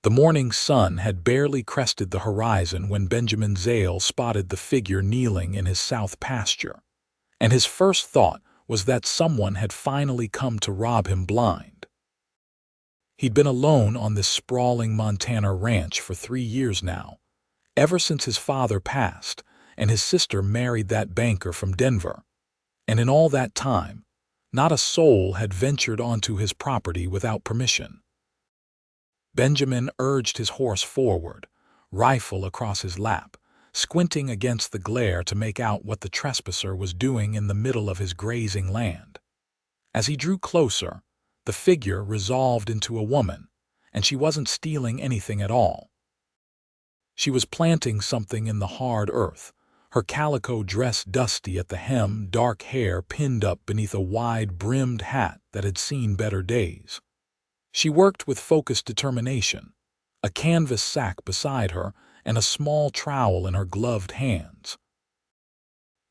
The morning sun had barely crested the horizon when Benjamin Zale spotted the figure kneeling in his south pasture, and his first thought was that someone had finally come to rob him blind. He'd been alone on this sprawling Montana ranch for 3 years now, ever since his father passed and his sister married that banker from Denver. And in all that time, not a soul had ventured onto his property without permission. Benjamin urged his horse forward, rifle across his lap, squinting against the glare to make out what the trespasser was doing in the middle of his grazing land. As he drew closer, the figure resolved into a woman, and she wasn't stealing anything at all. She was planting something in the hard earth, her calico dress dusty at the hem, dark hair pinned up beneath a wide-brimmed hat that had seen better days. She worked with focused determination, a canvas sack beside her and a small trowel in her gloved hands.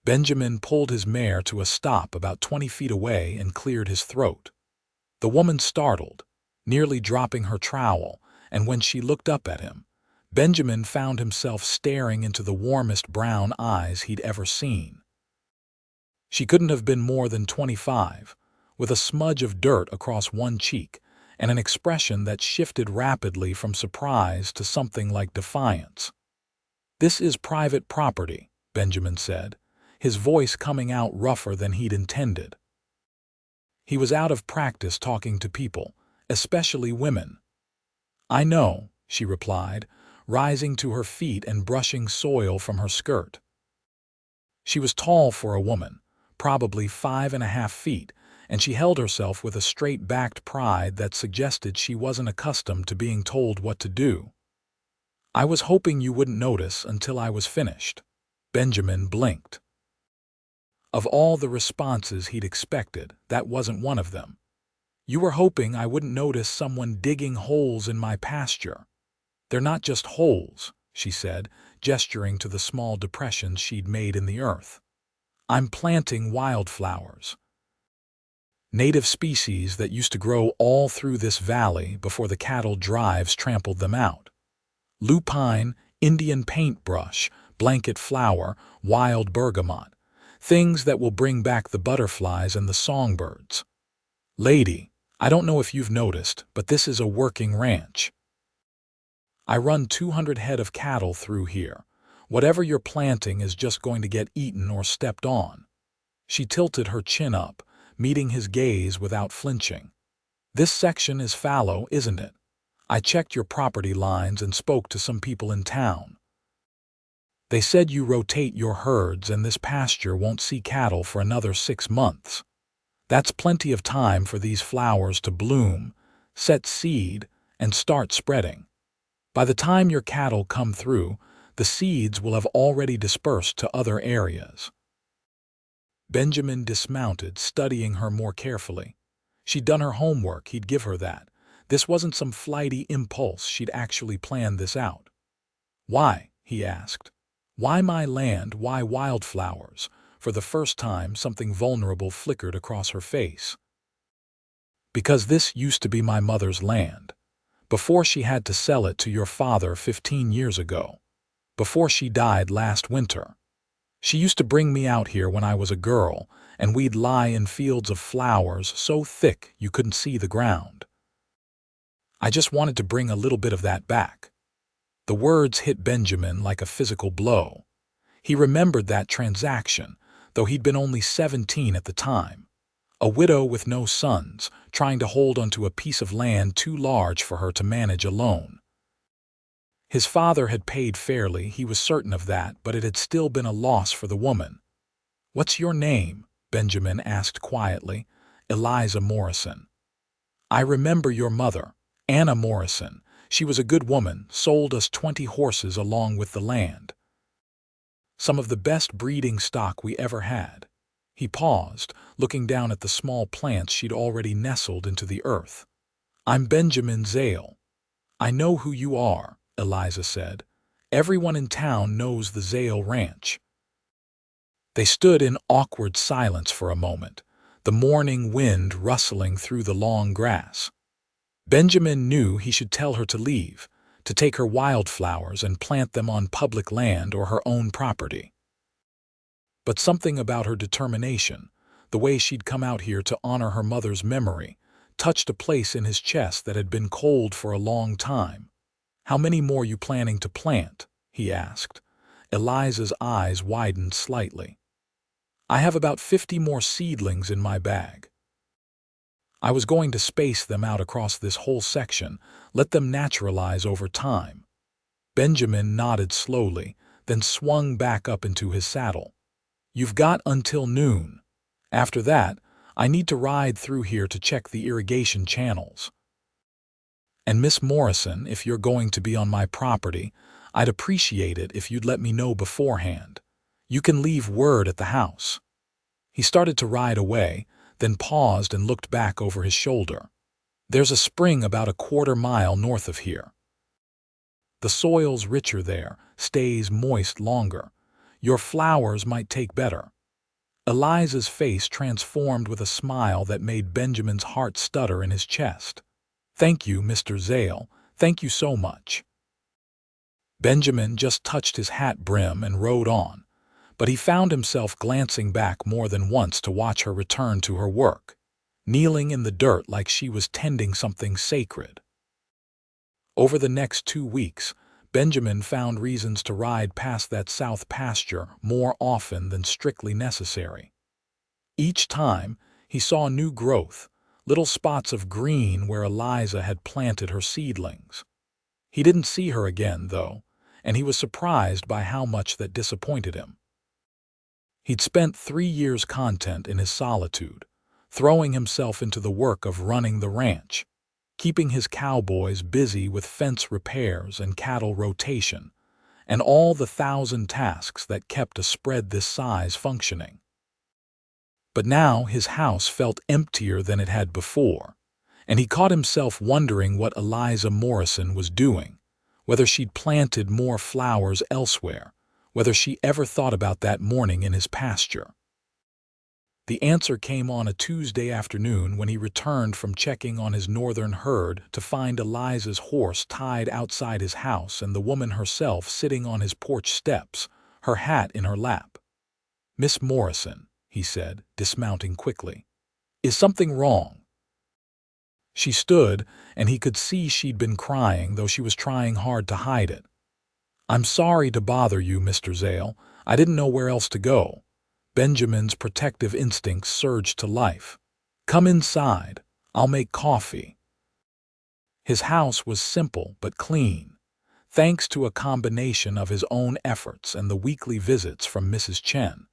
Benjamin pulled his mare to a stop about 20 feet away and cleared his throat. The woman startled, nearly dropping her trowel, and when she looked up at him, Benjamin found himself staring into the warmest brown eyes he'd ever seen. She couldn't have been more than 25, with a smudge of dirt across one cheek and an expression that shifted rapidly from surprise to something like defiance. "This is private property," Benjamin said, his voice coming out rougher than he'd intended. He was out of practice talking to people, especially women. "I know," she replied, rising to her feet and brushing soil from her skirt. She was tall for a woman, probably 5.5 feet, and she held herself with a straight-backed pride that suggested she wasn't accustomed to being told what to do. "I was hoping you wouldn't notice until I was finished." Benjamin blinked. Of all the responses he'd expected, that wasn't one of them. "You were hoping I wouldn't notice someone digging holes in my pasture." "They're not just holes," she said, gesturing to the small depressions she'd made in the earth. "I'm planting wildflowers. Native species that used to grow all through this valley before the cattle drives trampled them out. Lupine, Indian paintbrush, blanket flower, wild bergamot. Things that will bring back the butterflies and the songbirds. Lady, I don't know if you've noticed, but this is a working ranch. I run 200 head of cattle through here. Whatever you're planting is just going to get eaten or stepped on." She tilted her chin up, meeting his gaze without flinching. "This section is fallow, isn't it? I checked your property lines and spoke to some people in town. They said you rotate your herds and this pasture won't see cattle for another 6 months. That's plenty of time for these flowers to bloom, set seed, and start spreading. By the time your cattle come through, the seeds will have already dispersed to other areas." Benjamin dismounted, studying her more carefully. She'd done her homework, he'd give her that. This wasn't some flighty impulse, she'd actually planned this out. "Why?" he asked. "Why my land? Why wildflowers?" For the first time, something vulnerable flickered across her face. "Because this used to be my mother's land. Before she had to sell it to your father 15 years ago. Before she died last winter. She used to bring me out here when I was a girl, and we'd lie in fields of flowers so thick you couldn't see the ground. I just wanted to bring a little bit of that back." The words hit Benjamin like a physical blow. He remembered that transaction, though he'd been only 17 at the time. A widow with no sons, trying to hold onto a piece of land too large for her to manage alone. His father had paid fairly, he was certain of that, but it had still been a loss for the woman. "What's your name?" Benjamin asked quietly. "Eliza Morrison." "I remember your mother, Anna Morrison. She was a good woman, sold us 20 horses along with the land. Some of the best breeding stock we ever had." He paused, looking down at the small plants she'd already nestled into the earth. "I'm Benjamin Zale." "I know who you are," Eliza said. "Everyone in town knows the Zale ranch." They stood in awkward silence for a moment, the morning wind rustling through the long grass. Benjamin knew he should tell her to leave, to take her wildflowers and plant them on public land or her own property. But something about her determination, the way she'd come out here to honor her mother's memory, touched a place in his chest that had been cold for a long time. "How many more you planning to plant?" he asked. Eliza's eyes widened slightly. "I have about 50 more seedlings in my bag. I was going to space them out across this whole section, let them naturalize over time." Benjamin nodded slowly, then swung back up into his saddle. "You've got until noon. After that, I need to ride through here to check the irrigation channels. And Miss Morrison, if you're going to be on my property, I'd appreciate it if you'd let me know beforehand. You can leave word at the house." He started to ride away, then paused and looked back over his shoulder. "There's a spring about a quarter-mile north of here. The soil's richer there, stays moist longer. Your flowers might take better." Eliza's face transformed with a smile that made Benjamin's heart stutter in his chest. "Thank you, Mr. Zale. Thank you so much." Benjamin just touched his hat brim and rode on, but he found himself glancing back more than once to watch her return to her work, kneeling in the dirt like she was tending something sacred. Over the next 2 weeks, Benjamin found reasons to ride past that south pasture more often than strictly necessary. Each time, he saw new growth, little spots of green where Eliza had planted her seedlings. He didn't see her again, though, and he was surprised by how much that disappointed him. He'd spent 3 years content in his solitude, throwing himself into the work of running the ranch, keeping his cowboys busy with fence repairs and cattle rotation, and all the 1,000 tasks that kept a spread this size functioning. But now his house felt emptier than it had before, and he caught himself wondering what Eliza Morrison was doing, whether she'd planted more flowers elsewhere, whether she ever thought about that morning in his pasture. The answer came on a Tuesday afternoon when he returned from checking on his northern herd to find Eliza's horse tied outside his house and the woman herself sitting on his porch steps, her hat in her lap. "Miss Morrison," he said, dismounting quickly, "is something wrong?" She stood, and he could see she'd been crying, though she was trying hard to hide it. "I'm sorry to bother you, Mr. Zale. I didn't know where else to go." Benjamin's protective instincts surged to life. "Come inside. I'll make coffee." His house was simple but clean, thanks to a combination of his own efforts and the weekly visits from Mrs. Chen,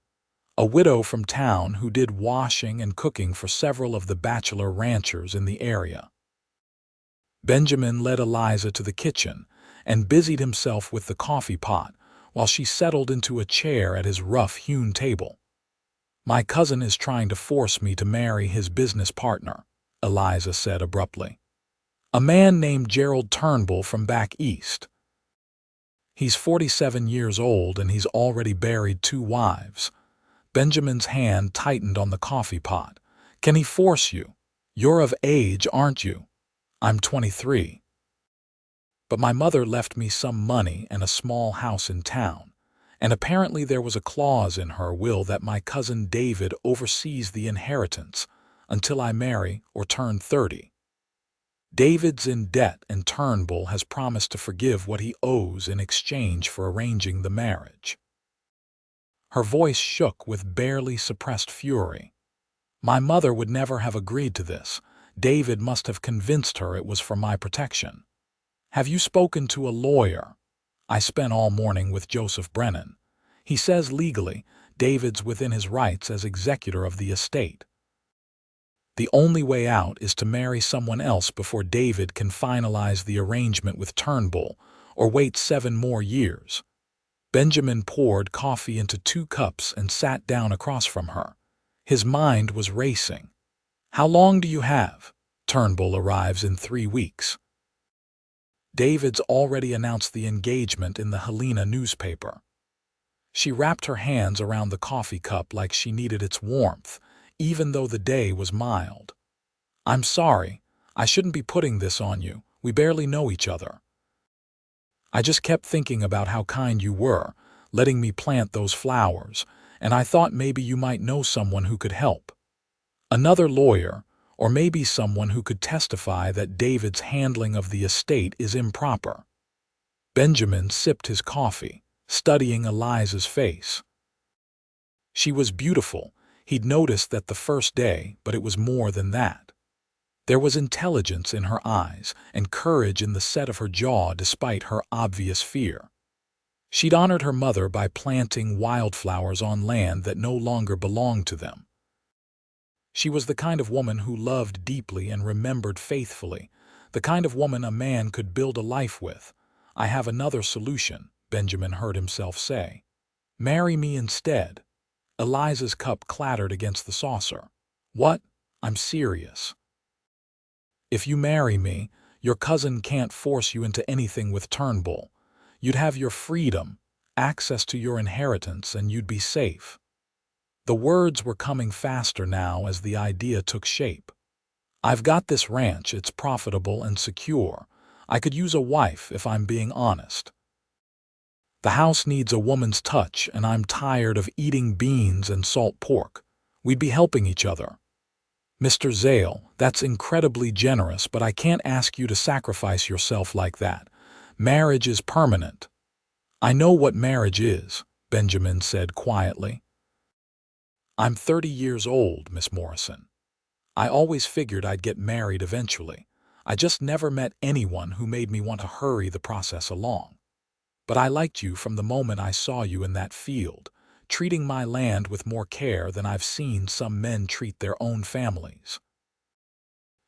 a widow from town who did washing and cooking for several of the bachelor ranchers in the area. Benjamin led Eliza to the kitchen and busied himself with the coffee pot while she settled into a chair at his rough-hewn table. "My cousin is trying to force me to marry his business partner," Eliza said abruptly. "A man named Gerald Turnbull from back east. He's 47 years old and he's already buried 2 wives. Benjamin's hand tightened on the coffee pot. "Can he force you? You're of age, aren't you?" "I'm 23. But my mother left me some money and a small house in town, and apparently there was a clause in her will that my cousin David oversees the inheritance until I marry or turn 30. David's in debt and Turnbull has promised to forgive what he owes in exchange for arranging the marriage." Her voice shook with barely suppressed fury. "My mother would never have agreed to this. David must have convinced her it was for my protection." "Have you spoken to a lawyer?" "I spent all morning with Joseph Brennan. He says legally, David's within his rights as executor of the estate. The only way out is to marry someone else before David can finalize the arrangement with Turnbull, or wait 7 more years." Benjamin poured coffee into 2 cups and sat down across from her. His mind was racing. "How long do you have?" "Turnbull arrives in 3 weeks. David's already announced the engagement in the Helena newspaper." She wrapped her hands around the coffee cup like she needed its warmth, even though the day was mild. "I'm sorry. I shouldn't be putting this on you. We barely know each other." I just kept thinking about how kind you were, letting me plant those flowers, and I thought maybe you might know someone who could help. Another lawyer, or maybe someone who could testify that David's handling of the estate is improper. Benjamin sipped his coffee, studying Eliza's face. She was beautiful. He'd noticed that the first day, but it was more than that. There was intelligence in her eyes and courage in the set of her jaw despite her obvious fear. She'd honored her mother by planting wildflowers on land that no longer belonged to them. She was the kind of woman who loved deeply and remembered faithfully, the kind of woman a man could build a life with. "I have another solution," Benjamin heard himself say. "Marry me instead." Eliza's cup clattered against the saucer. "What? I'm serious. If you marry me, your cousin can't force you into anything with Turnbull. You'd have your freedom, access to your inheritance, and you'd be safe." The words were coming faster now as the idea took shape. "I've got this ranch, it's profitable and secure. I could use a wife if I'm being honest. The house needs a woman's touch, and I'm tired of eating beans and salt pork. We'd be helping each other." "Mr. Zale, that's incredibly generous, but I can't ask you to sacrifice yourself like that. Marriage is permanent." "I know what marriage is," Benjamin said quietly. "I'm 30 years old, Miss Morrison. I always figured I'd get married eventually. I just never met anyone who made me want to hurry the process along. But I liked you from the moment I saw you in that field, treating my land with more care than I've seen some men treat their own families.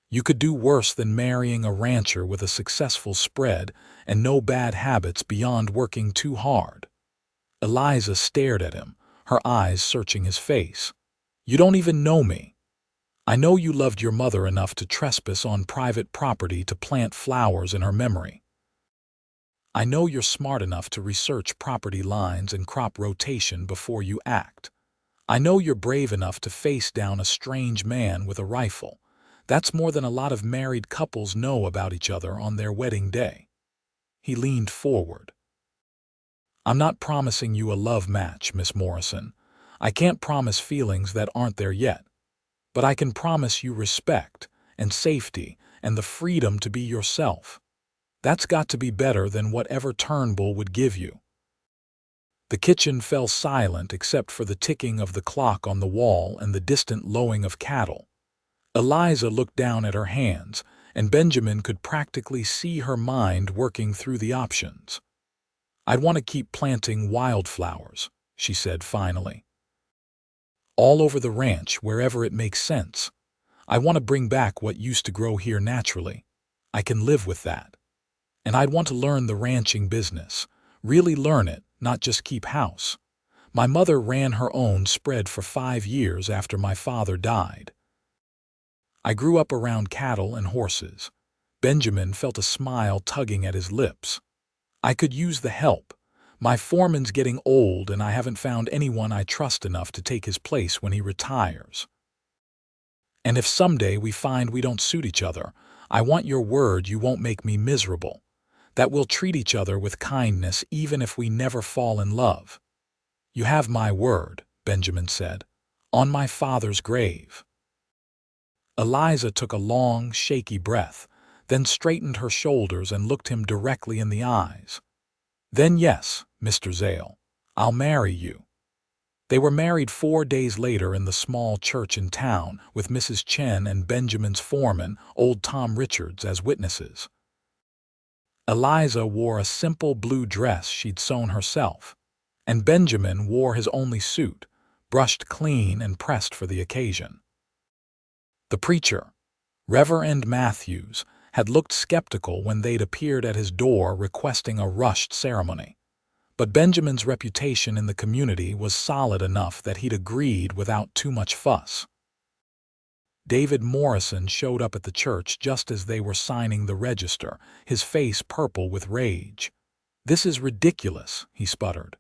You could do worse than marrying a rancher with a successful spread and no bad habits beyond working too hard." Eliza stared at him, her eyes searching his face. "You don't even know me. I know you loved your mother enough to trespass on private property to plant flowers in her memory. I know you're smart enough to research property lines and crop rotation before you act. I know you're brave enough to face down a strange man with a rifle. That's more than a lot of married couples know about each other on their wedding day." He leaned forward. "I'm not promising you a love match, Miss Morrison. I can't promise feelings that aren't there yet. But I can promise you respect and safety and the freedom to be yourself. That's got to be better than whatever Turnbull would give you." The kitchen fell silent except for the ticking of the clock on the wall and the distant lowing of cattle. Eliza looked down at her hands, and Benjamin could practically see her mind working through the options. "I'd want to keep planting wildflowers," she said finally. "All over the ranch, wherever it makes sense. I want to bring back what used to grow here naturally. I can live with that. And I'd want to learn the ranching business, really learn it, not just keep house. My mother ran her own spread for 5 years after my father died. I grew up around cattle and horses." Benjamin felt a smile tugging at his lips. "I could use the help. My foreman's getting old and I haven't found anyone I trust enough to take his place when he retires. And if someday we find we don't suit each other, I want your word you won't make me miserable. That we'll treat each other with kindness even if we never fall in love." "You have my word," Benjamin said, "on my father's grave." Eliza took a long, shaky breath, then straightened her shoulders and looked him directly in the eyes. "Then yes, Mr. Zale, I'll marry you." They were married 4 days later in the small church in town, with Mrs. Chen and Benjamin's foreman, old Tom Richards, as witnesses. Eliza wore a simple blue dress she'd sewn herself, and Benjamin wore his only suit, brushed clean and pressed for the occasion. The preacher, Reverend Matthews, had looked skeptical when they'd appeared at his door requesting a rushed ceremony. But Benjamin's reputation in the community was solid enough that he'd agreed without too much fuss. David Morrison showed up at the church just as they were signing the register, his face purple with rage. "This is ridiculous," he sputtered.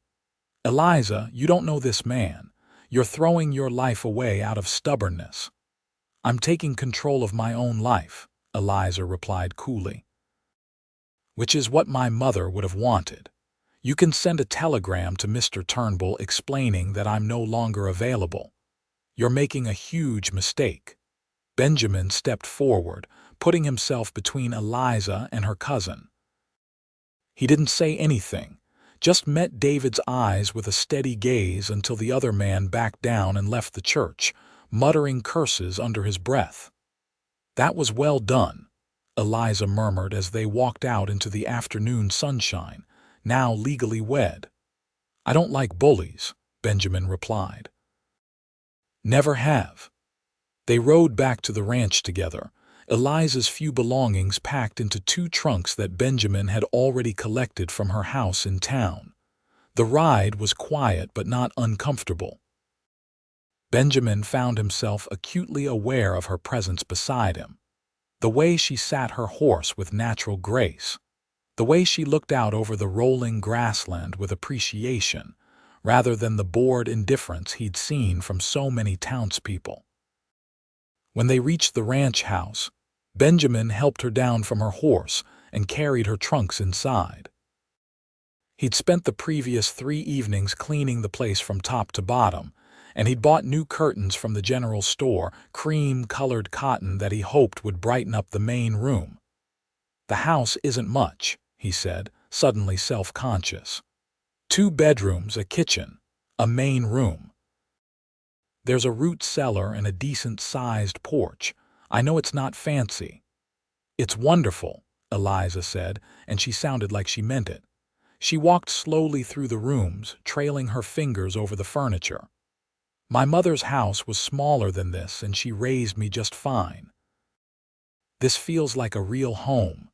"Eliza, you don't know this man. You're throwing your life away out of stubbornness." "I'm taking control of my own life," Eliza replied coolly. which is what my mother would have wanted. You can send a telegram to Mr. Turnbull explaining that I'm no longer available. You're making a huge mistake." Benjamin stepped forward, putting himself between Eliza and her cousin. He didn't say anything, just met David's eyes with a steady gaze until the other man backed down and left the church, muttering curses under his breath. "That was well done," Eliza murmured as they walked out into the afternoon sunshine, now legally wed. "I don't like bullies," Benjamin replied. "Never have." They rode back to the ranch together, Eliza's few belongings packed into 2 trunks that Benjamin had already collected from her house in town. The ride was quiet but not uncomfortable. Benjamin found himself acutely aware of her presence beside him. The way she sat her horse with natural grace. The way she looked out over the rolling grassland with appreciation, rather than the bored indifference he'd seen from so many townspeople. When they reached the ranch house, Benjamin helped her down from her horse and carried her trunks inside. He'd spent the previous 3 evenings cleaning the place from top to bottom, and he'd bought new curtains from the general store, cream-colored cotton that he hoped would brighten up the main room. "The house isn't much," he said, suddenly self-conscious. 2 bedrooms, a kitchen, a main room. There's a root cellar and a decent-sized porch. I know it's not fancy." "It's wonderful," Eliza said, and she sounded like she meant it. She walked slowly through the rooms, trailing her fingers over the furniture. "My mother's house was smaller than this, and she raised me just fine. This feels like a real home."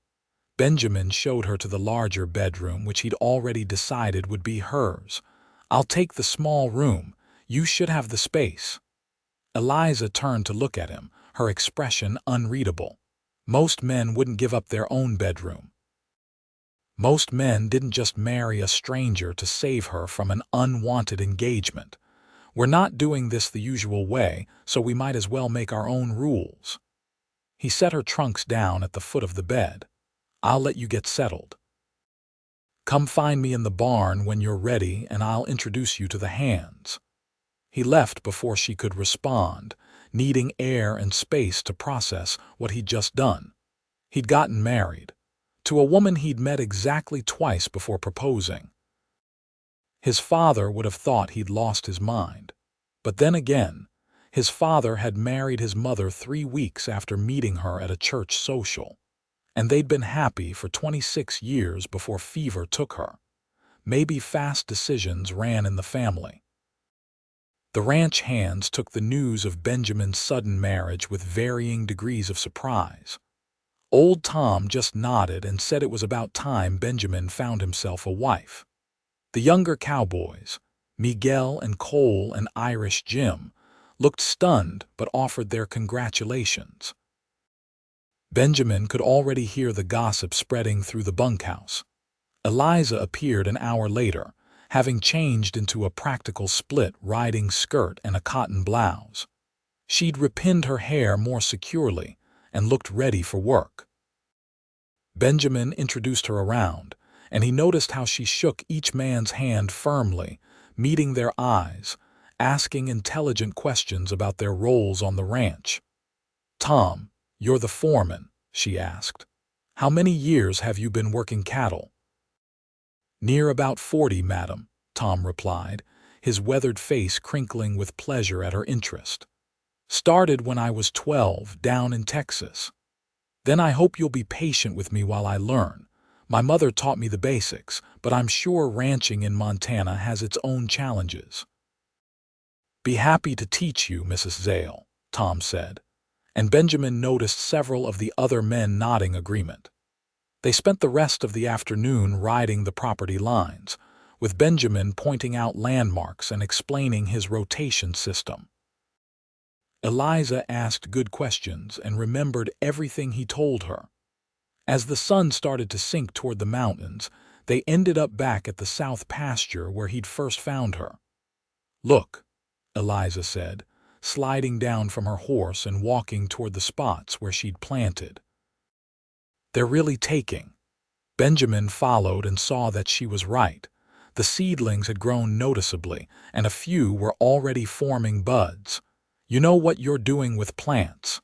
Benjamin showed her to the larger bedroom, which he'd already decided would be hers. "I'll take the small room. You should have the space." Eliza turned to look at him, her expression unreadable. Most men wouldn't give up their own bedroom. Most men didn't just marry a stranger to save her from an unwanted engagement. "We're not doing this the usual way, so we might as well make our own rules." He set her trunks down at the foot of the bed. "I'll let you get settled. Come find me in the barn when you're ready, and I'll introduce you to the hands." He left before she could respond, needing air and space to process what he'd just done. He'd gotten married, to a woman he'd met exactly twice before proposing. His father would have thought he'd lost his mind. But then again, his father had married his mother 3 weeks after meeting her at a church social, and they'd been happy for 26 years before fever took her. Maybe fast decisions ran in the family. The ranch hands took the news of Benjamin's sudden marriage with varying degrees of surprise. Old Tom just nodded and said it was about time Benjamin found himself a wife. The younger cowboys, Miguel and Cole and Irish Jim, looked stunned but offered their congratulations. Benjamin could already hear the gossip spreading through the bunkhouse. Eliza appeared an hour later, having changed into a practical split-riding skirt and a cotton blouse. She'd repinned her hair more securely and looked ready for work. Benjamin introduced her around, and he noticed how she shook each man's hand firmly, meeting their eyes, asking intelligent questions about their roles on the ranch. "Tom, you're the foreman," she asked. "How many years have you been working cattle?" "Near about 40, madam," Tom replied, his weathered face crinkling with pleasure at her interest. "Started when I was 12, down in Texas. Then I hope you'll be patient with me while I learn. My mother taught me the basics, but I'm sure ranching in Montana has its own challenges." "Be happy to teach you, Mrs. Zale," Tom said, and Benjamin noticed several of the other men nodding agreement. They spent the rest of the afternoon riding the property lines, with Benjamin pointing out landmarks and explaining his rotation system. Eliza asked good questions and remembered everything he told her. As the sun started to sink toward the mountains, they ended up back at the south pasture where he'd first found her. "Look," Eliza said, sliding down from her horse and walking toward the spots where she'd planted. "They're really taking." Benjamin followed and saw that she was right. The seedlings had grown noticeably, and a few were already forming buds. "You know what you're doing with plants,"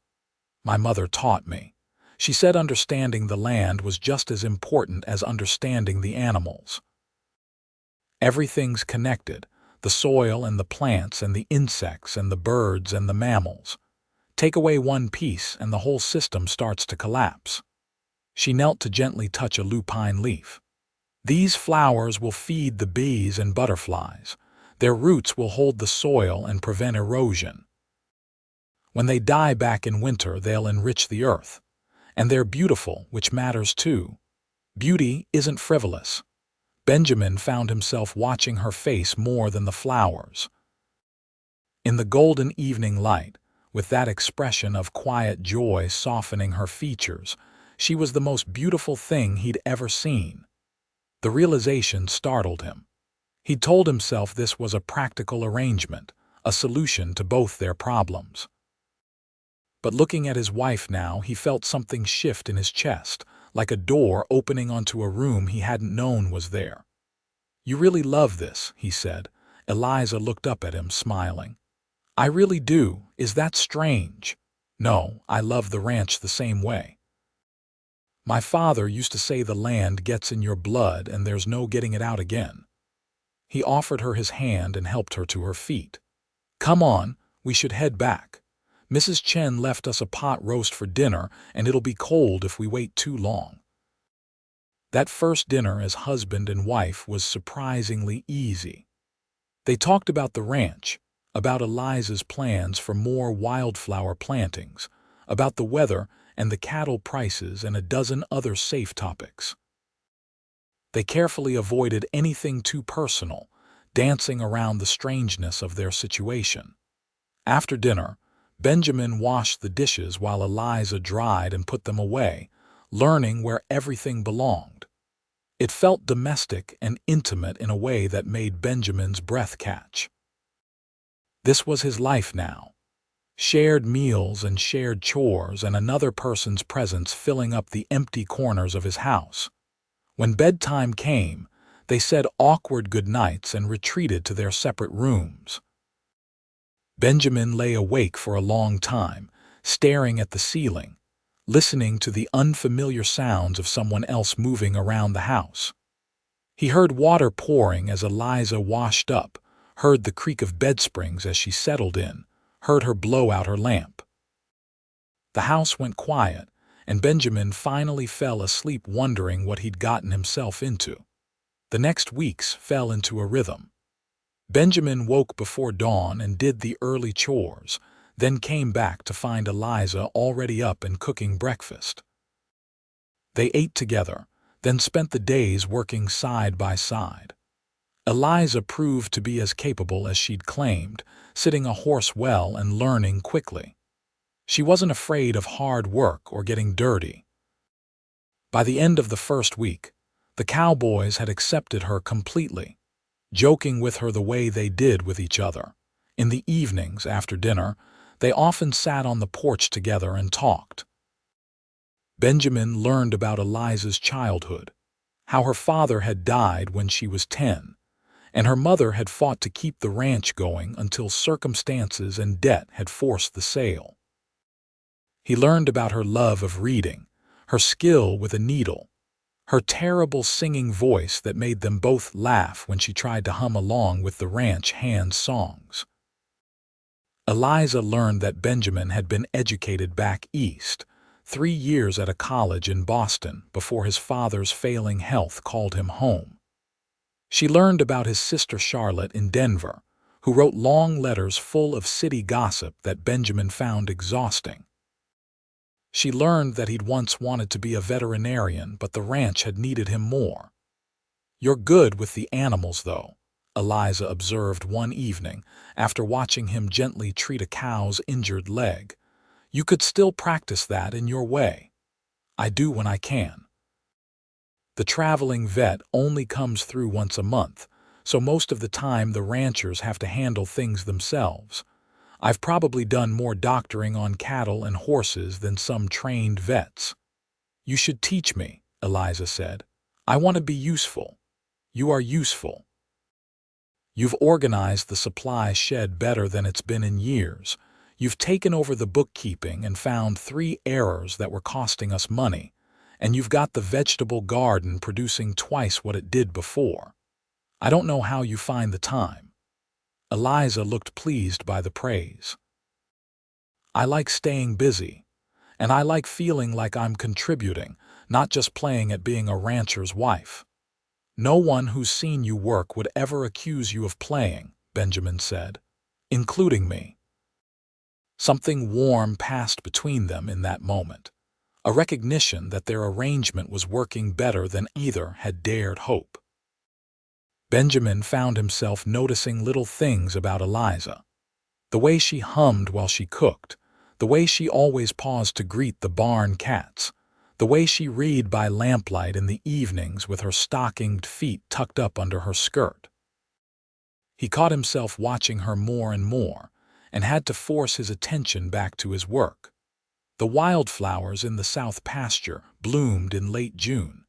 my mother taught me. She said understanding the land was just as important as understanding the animals. Everything's connected, the soil and the plants and the insects and the birds and the mammals. Take away one piece and the whole system starts to collapse. She knelt to gently touch a lupine leaf. "These flowers will feed the bees and butterflies. Their roots will hold the soil and prevent erosion. When they die back in winter, they'll enrich the earth. And they're beautiful, which matters too. Beauty isn't frivolous." Benjamin found himself watching her face more than the flowers. In the golden evening light, with that expression of quiet joy softening her features, she was the most beautiful thing he'd ever seen. The realization startled him. He'd told himself this was a practical arrangement, a solution to both their problems. But looking at his wife now, he felt something shift in his chest, like a door opening onto a room he hadn't known was there. "You really love this," he said. Eliza looked up at him, smiling. "I really do. Is that strange?" "No, I love the ranch the same way. My father used to say the land gets in your blood and there's no getting it out again." He offered her his hand and helped her to her feet. "Come on, we should head back. Mrs. Chen left us a pot roast for dinner, and it'll be cold if we wait too long." That first dinner as husband and wife was surprisingly easy. They talked about the ranch, about Eliza's plans for more wildflower plantings, about the weather and the cattle prices and a dozen other safe topics. They carefully avoided anything too personal, dancing around the strangeness of their situation. After dinner, Benjamin washed the dishes while Eliza dried and put them away, learning where everything belonged. It felt domestic and intimate in a way that made Benjamin's breath catch. This was his life now. Shared meals and shared chores and another person's presence filling up the empty corners of his house. When bedtime came, they said awkward goodnights and retreated to their separate rooms. Benjamin lay awake for a long time, staring at the ceiling, listening to the unfamiliar sounds of someone else moving around the house. He heard water pouring as Eliza washed up, heard the creak of bed springs as she settled in, heard her blow out her lamp. The house went quiet, and Benjamin finally fell asleep wondering what he'd gotten himself into. The next weeks fell into a rhythm. Benjamin woke before dawn and did the early chores, then came back to find Eliza already up and cooking breakfast. They ate together, then spent the days working side by side. Eliza proved to be as capable as she'd claimed, sitting a horse well and learning quickly. She wasn't afraid of hard work or getting dirty. By the end of the first week, the cowboys had accepted her completely, joking with her the way they did with each other. In the evenings, after dinner, they often sat on the porch together and talked. Benjamin learned about Eliza's childhood, how her father had died when she was 10, and her mother had fought to keep the ranch going until circumstances and debt had forced the sale. He learned about her love of reading, her skill with a needle, her terrible singing voice that made them both laugh when she tried to hum along with the ranch hand's songs. Eliza learned that Benjamin had been educated back east, 3 years at a college in Boston before his father's failing health called him home. She learned about his sister Charlotte in Denver, who wrote long letters full of city gossip that Benjamin found exhausting. She learned that he'd once wanted to be a veterinarian, but the ranch had needed him more. "You're good with the animals, though," Eliza observed one evening after watching him gently treat a cow's injured leg. "You could still practice that in your way." "I do when I can. The traveling vet only comes through once a month, so most of the time the ranchers have to handle things themselves. I've probably done more doctoring on cattle and horses than some trained vets." "You should teach me," Eliza said. I want to be useful. You are useful. You've organized the supply shed better than it's been in years. You've taken over the bookkeeping and found 3 errors that were costing us money, and you've got the vegetable garden producing twice what it did before. I don't know how you find the time. Eliza looked pleased by the praise. I like staying busy, and I like feeling like I'm contributing, not just playing at being a rancher's wife. No one who's seen you work would ever accuse you of playing, Benjamin said, including me. Something warm passed between them in that moment, a recognition that their arrangement was working better than either had dared hope. Benjamin found himself noticing little things about Eliza. The way she hummed while she cooked, the way she always paused to greet the barn cats, the way she read by lamplight in the evenings with her stockinged feet tucked up under her skirt. He caught himself watching her more and more, and had to force his attention back to his work. The wildflowers in the south pasture bloomed in late June,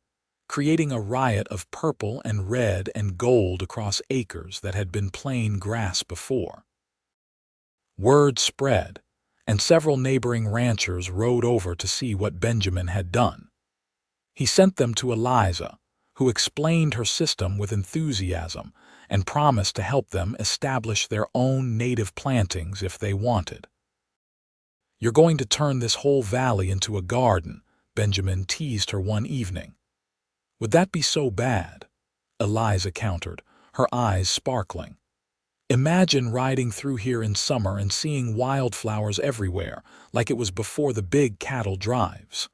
creating a riot of purple and red and gold across acres that had been plain grass before. Word spread, and several neighboring ranchers rode over to see what Benjamin had done. He sent them to Eliza, who explained her system with enthusiasm and promised to help them establish their own native plantings if they wanted. "You're going to turn this whole valley into a garden," Benjamin teased her one evening. "Would that be so bad?" Eliza countered, her eyes sparkling. "Imagine riding through here in summer and seeing wildflowers everywhere, like it was before the big cattle drives."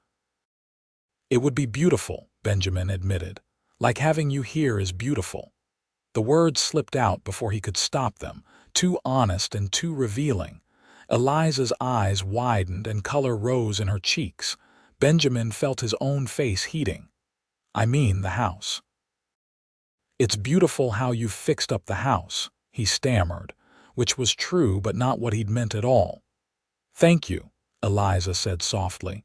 "It would be beautiful," Benjamin admitted. "Like having you here is beautiful." The words slipped out before he could stop them, too honest and too revealing. Eliza's eyes widened and color rose in her cheeks. Benjamin felt his own face heating. "I mean the house." "It's beautiful how you've fixed up the house," he stammered, which was true but not what he'd meant at all. "Thank you," Eliza said softly.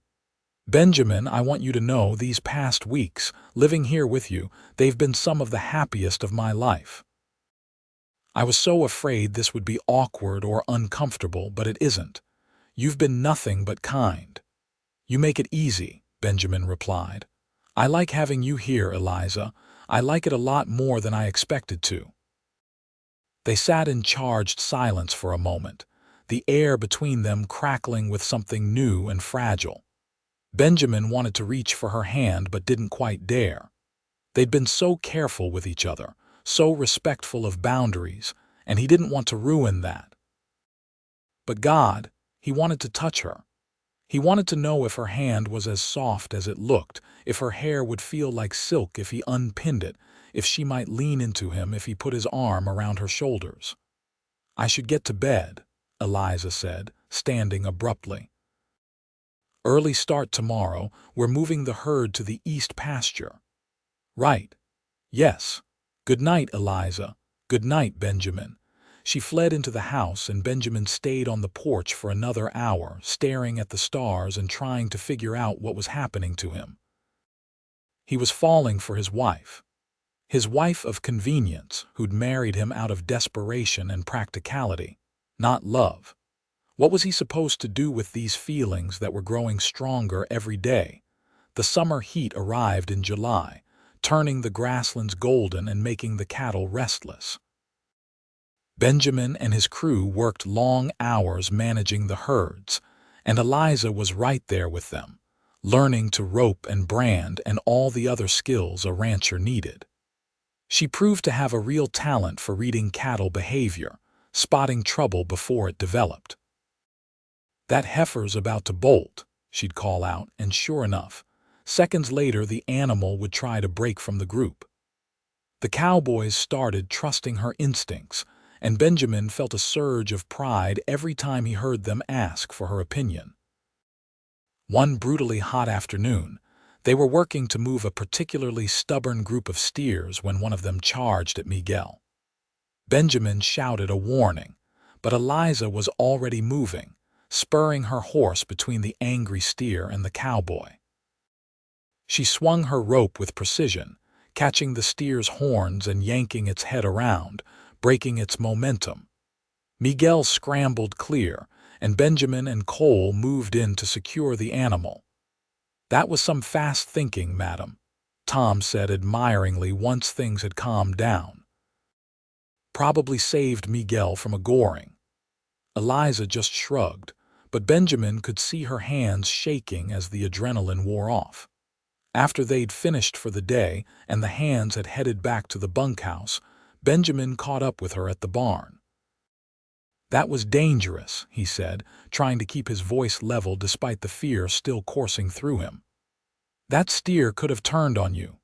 "Benjamin, I want you to know these past weeks, living here with you, they've been some of the happiest of my life. I was so afraid this would be awkward or uncomfortable, but it isn't. You've been nothing but kind." "You make it easy," Benjamin replied. "I like having you here, Eliza. I like it a lot more than I expected to." They sat in charged silence for a moment, the air between them crackling with something new and fragile. Benjamin wanted to reach for her hand but didn't quite dare. They'd been so careful with each other, so respectful of boundaries, and he didn't want to ruin that. But God, he wanted to touch her. He wanted to know if her hand was as soft as it looked, if her hair would feel like silk if he unpinned it, if she might lean into him if he put his arm around her shoulders. "I should get to bed," Eliza said, standing abruptly. "Early start tomorrow. We're moving the herd to the east pasture." "Right. Yes. Good night, Eliza. Good night, Benjamin." She fled into the house, and Benjamin stayed on the porch for another hour, staring at the stars and trying to figure out what was happening to him. He was falling for his wife of convenience, who'd married him out of desperation and practicality, not love. What was he supposed to do with these feelings that were growing stronger every day? The summer heat arrived in July, turning the grasslands golden and making the cattle restless. Benjamin and his crew worked long hours managing the herds, and Eliza was right there with them, learning to rope and brand and all the other skills a rancher needed. She proved to have a real talent for reading cattle behavior, spotting trouble before it developed. "That heifer's about to bolt," she'd call out, and sure enough, seconds later the animal would try to break from the group. The cowboys started trusting her instincts, and Benjamin felt a surge of pride every time he heard them ask for her opinion. One brutally hot afternoon, they were working to move a particularly stubborn group of steers when one of them charged at Miguel. Benjamin shouted a warning, but Eliza was already moving, spurring her horse between the angry steer and the cowboy. She swung her rope with precision, catching the steer's horns and yanking its head around, breaking its momentum. Miguel scrambled clear, and Benjamin and Cole moved in to secure the animal. "That was some fast thinking, madam," Tom said admiringly once things had calmed down. "Probably saved Miguel from a goring." Eliza just shrugged, but Benjamin could see her hands shaking as the adrenaline wore off. After they'd finished for the day and the hands had headed back to the bunkhouse, Benjamin caught up with her at the barn. "That was dangerous," he said, trying to keep his voice level despite the fear still coursing through him. "That steer could have turned on you.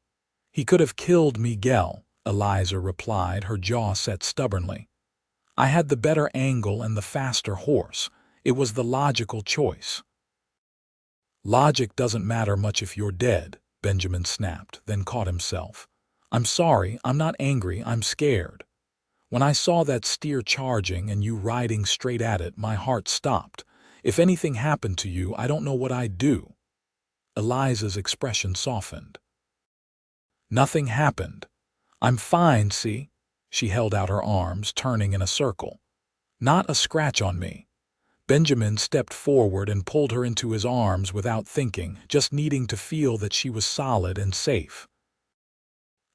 He could have killed Miguel," Eliza replied, her jaw set stubbornly. "I had the better angle and the faster horse. It was the logical choice." "Logic doesn't matter much if you're dead," Benjamin snapped, then caught himself. "I'm sorry, I'm not angry, I'm scared. When I saw that steer charging and you riding straight at it, my heart stopped. If anything happened to you, I don't know what I'd do." Eliza's expression softened. "Nothing happened. I'm fine, see?" She held out her arms, turning in a circle. "Not a scratch on me." Benjamin stepped forward and pulled her into his arms without thinking, just needing to feel that she was solid and safe.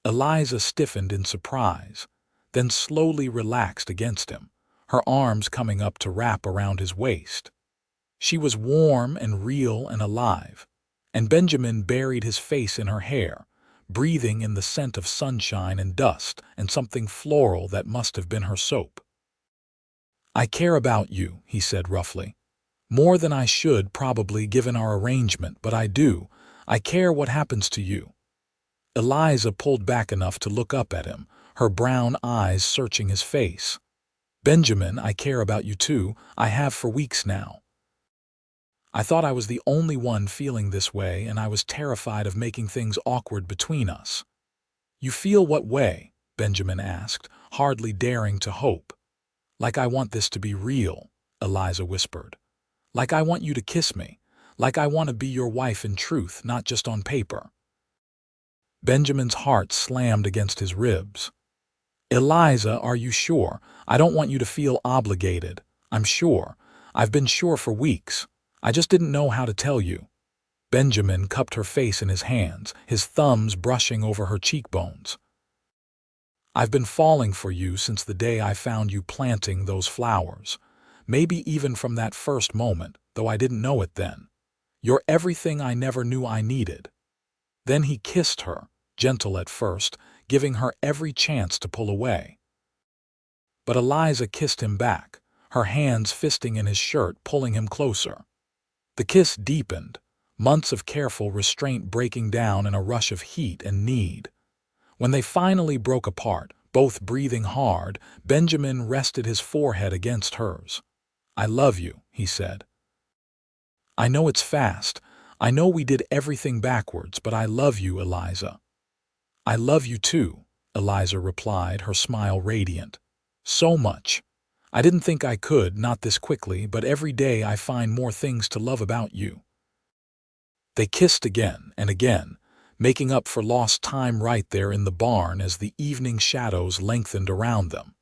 Eliza stiffened in surprise, then slowly relaxed against him, her arms coming up to wrap around his waist. She was warm and real and alive, and Benjamin buried his face in her hair, breathing in the scent of sunshine and dust and something floral that must have been her soap. "I care about you," he said roughly. "More than I should, probably, given our arrangement, but I do. I care what happens to you." Eliza pulled back enough to look up at him, her brown eyes searching his face. "Benjamin, I care about you too. I have for weeks now. I thought I was the only one feeling this way, and I was terrified of making things awkward between us." "You feel what way?" Benjamin asked, hardly daring to hope. "Like I want this to be real," Eliza whispered. "Like I want you to kiss me. Like I want to be your wife in truth, not just on paper." Benjamin's heart slammed against his ribs. "Eliza, are you sure? I don't want you to feel obligated. I'm sure. I've been sure for weeks. I just didn't know how to tell you." Benjamin cupped her face in his hands, his thumbs brushing over her cheekbones. "I've been falling for you since the day I found you planting those flowers. Maybe even from that first moment, though I didn't know it then. You're everything I never knew I needed." Then he kissed her, gentle at first, giving her every chance to pull away. But Eliza kissed him back, her hands fisting in his shirt, pulling him closer. The kiss deepened, months of careful restraint breaking down in a rush of heat and need. When they finally broke apart, both breathing hard, Benjamin rested his forehead against hers. "I love you," he said. "I know it's fast. I know we did everything backwards, but I love you, Eliza." "I love you too," Eliza replied, her smile radiant. "So much. I didn't think I could, not this quickly, but every day I find more things to love about you." They kissed again and again, making up for lost time right there in the barn as the evening shadows lengthened around them.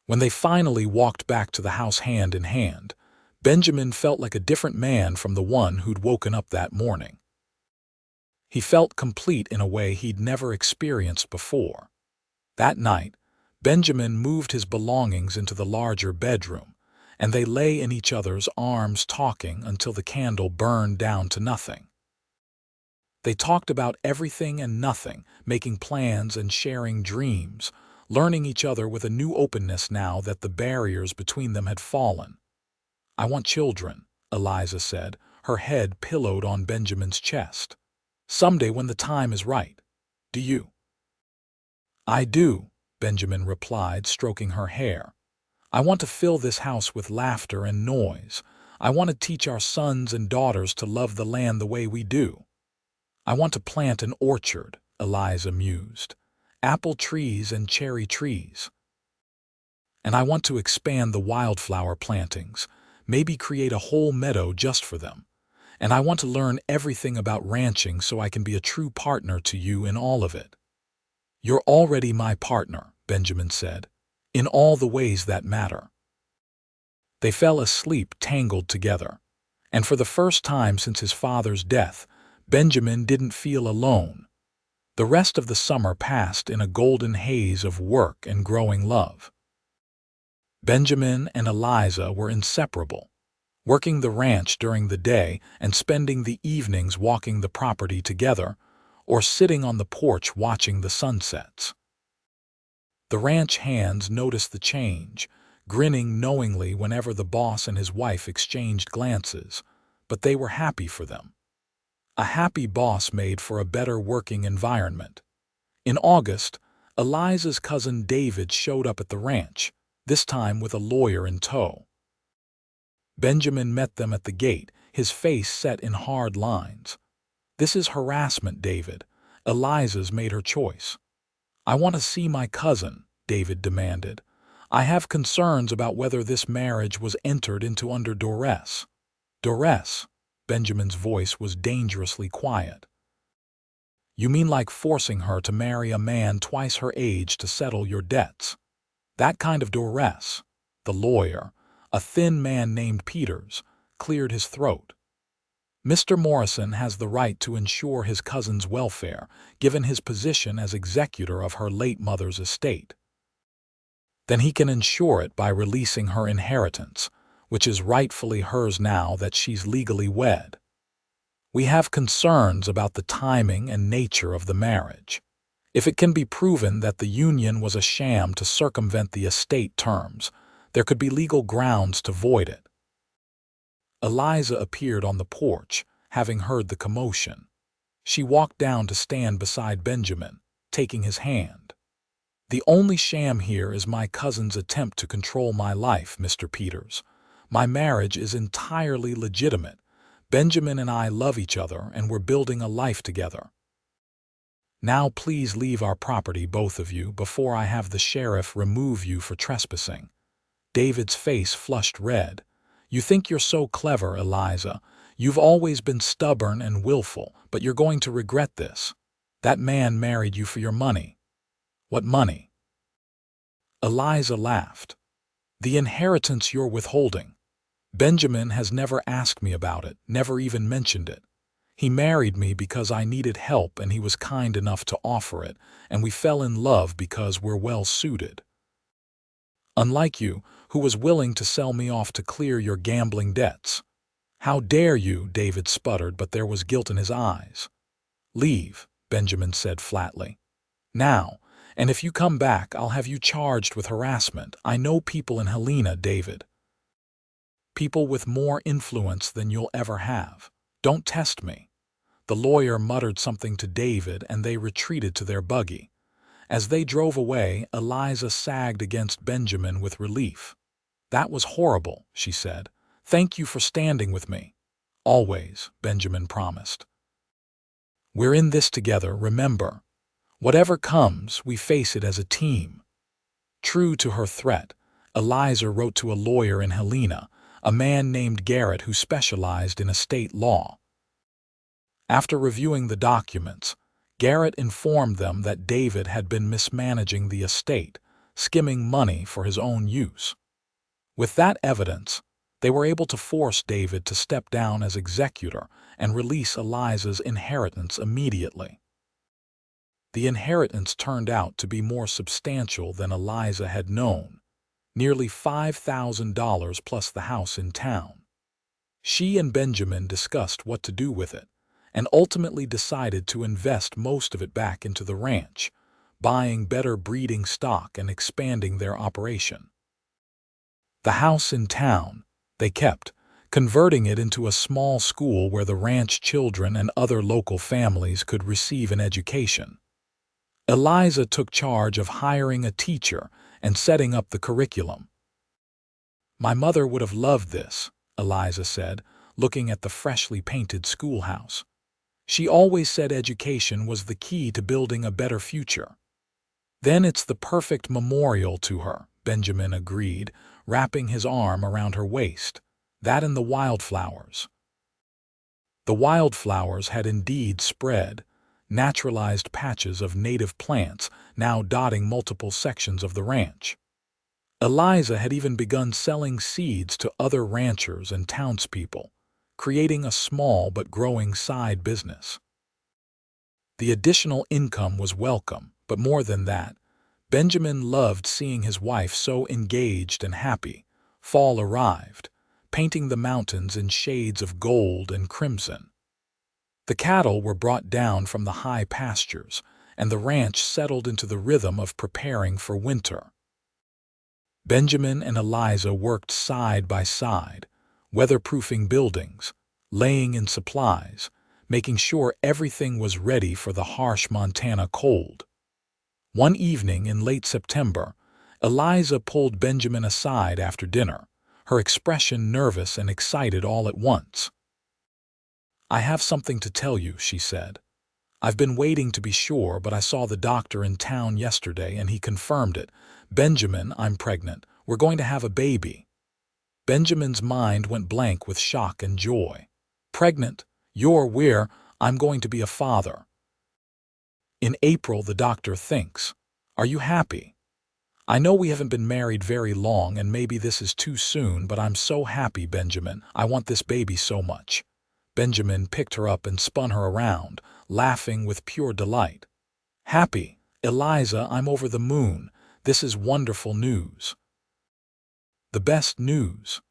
When they finally walked back to the house hand in hand, Benjamin felt like a different man from the one who'd woken up that morning. He felt complete in a way he'd never experienced before. That night, Benjamin moved his belongings into the larger bedroom, and they lay in each other's arms talking until the candle burned down to nothing. They talked about everything and nothing, making plans and sharing dreams, learning each other with a new openness now that the barriers between them had fallen. "I want children," Eliza said, her head pillowed on Benjamin's chest. "Someday when the time is right. Do you?" "I do," Benjamin replied, stroking her hair. "I want to fill this house with laughter and noise. I want to teach our sons and daughters to love the land the way we do. I want to plant an orchard," Eliza mused. "Apple trees and cherry trees. And I want to expand the wildflower plantings, maybe create a whole meadow just for them. And I want to learn everything about ranching so I can be a true partner to you in all of it." "You're already my partner," Benjamin said, "in all the ways that matter." They fell asleep tangled together, and for the first time since his father's death, Benjamin didn't feel alone. The rest of the summer passed in a golden haze of work and growing love. Benjamin and Eliza were inseparable, working the ranch during the day and spending the evenings walking the property together or sitting on the porch watching the sunsets. The ranch hands noticed the change, grinning knowingly whenever the boss and his wife exchanged glances, but they were happy for them. A happy boss made for a better working environment. In August, Eliza's cousin David showed up at the ranch, this time with a lawyer in tow. Benjamin met them at the gate, his face set in hard lines. "This is harassment, David. Eliza's made her choice." "I want to see my cousin," David demanded. "I have concerns about whether this marriage was entered into under duress." "Duress?" Benjamin's voice was dangerously quiet. "You mean like forcing her to marry a man twice her age to settle your debts? That kind of duress?" The lawyer, a thin man named Peters, cleared his throat. "Mr. Morrison has the right to ensure his cousin's welfare, given his position as executor of her late mother's estate. Then he can ensure it by releasing her inheritance, which is rightfully hers now that she's legally wed. We have concerns about the timing and nature of the marriage. If it can be proven that the union was a sham to circumvent the estate terms, there could be legal grounds to void it." Eliza appeared on the porch, having heard the commotion. She walked down to stand beside Benjamin, taking his hand. "The only sham here is my cousin's attempt to control my life, Mr. Peters. My marriage is entirely legitimate. Benjamin and I love each other and we're building a life together. Now please leave our property, both of you, before I have the sheriff remove you for trespassing." David's face flushed red. "You think you're so clever, Eliza. You've always been stubborn and willful, but you're going to regret this. That man married you for your money." "What money?" Eliza laughed. "The inheritance you're withholding. Benjamin has never asked me about it, never even mentioned it. He married me because I needed help and he was kind enough to offer it, and we fell in love because we're well suited. Unlike you, who was willing to sell me off to clear your gambling debts." "How dare you?" David sputtered, but there was guilt in his eyes. "Leave," Benjamin said flatly. "Now, and if you come back, I'll have you charged with harassment. I know people in Helena, David. People with more influence than you'll ever have. Don't test me." The lawyer muttered something to David and they retreated to their buggy. As they drove away, Eliza sagged against Benjamin with relief. "That was horrible," she said. "Thank you for standing with me." "Always," Benjamin promised. "We're in this together, remember. Whatever comes, we face it as a team." True to her threat, Eliza wrote to a lawyer in Helena, a man named Garrett who specialized in estate law. After reviewing the documents, Garrett informed them that David had been mismanaging the estate, skimming money for his own use. With that evidence, they were able to force David to step down as executor and release Eliza's inheritance immediately. The inheritance turned out to be more substantial than Eliza had known, nearly $5,000 plus the house in town. She and Benjamin discussed what to do with it, and ultimately decided to invest most of it back into the ranch, buying better breeding stock and expanding their operation. The house in town they kept, converting it into a small school where the ranch children and other local families could receive an education. Eliza took charge of hiring a teacher and setting up the curriculum. "My mother would have loved this," Eliza said, looking at the freshly painted schoolhouse. "She always said education was the key to building a better future." "Then it's the perfect memorial to her," Benjamin agreed, wrapping his arm around her waist. "That and the wildflowers." The wildflowers had indeed spread, naturalized patches of native plants now dotting multiple sections of the ranch. Eliza had even begun selling seeds to other ranchers and townspeople, creating a small but growing side business. The additional income was welcome, but more than that, Benjamin loved seeing his wife so engaged and happy. Fall arrived, painting the mountains in shades of gold and crimson. The cattle were brought down from the high pastures, and the ranch settled into the rhythm of preparing for winter. Benjamin and Eliza worked side by side, weatherproofing buildings, laying in supplies, making sure everything was ready for the harsh Montana cold. One evening in late September, Eliza pulled Benjamin aside after dinner, her expression nervous and excited all at once. "I have something to tell you," she said. "I've been waiting to be sure, but I saw the doctor in town yesterday and he confirmed it. Benjamin, I'm pregnant. We're going to have a baby." Benjamin's mind went blank with shock and joy. "Pregnant? I'm going to be a father." "In April, the doctor thinks. Are you happy?" "I know we haven't been married very long and maybe this is too soon, but I'm so happy, Benjamin. I want this baby so much." Benjamin picked her up and spun her around, laughing with pure delight. "Happy? Eliza, I'm over the moon. This is wonderful news." "The best news."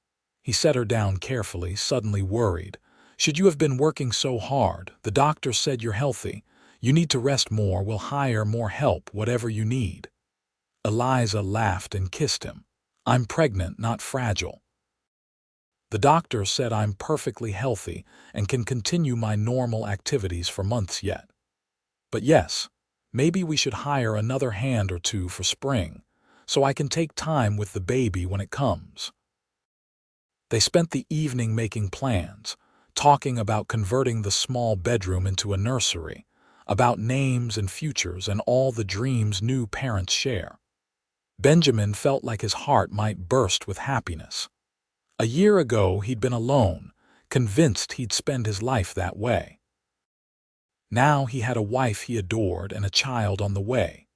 He set her down carefully, suddenly worried. "Should you have been working so hard? The doctor said you're healthy. You need to rest more. We'll hire more help, whatever you need." Eliza laughed and kissed him. "I'm pregnant, not fragile. The doctor said I'm perfectly healthy and can continue my normal activities for months yet. But yes, maybe we should hire another hand or two for spring, so I can take time with the baby when it comes." They spent the evening making plans, talking about converting the small bedroom into a nursery, about names and futures and all the dreams new parents share. Benjamin felt like his heart might burst with happiness. A year ago, he'd been alone, convinced he'd spend his life that way. Now he had a wife he adored and a child on the way.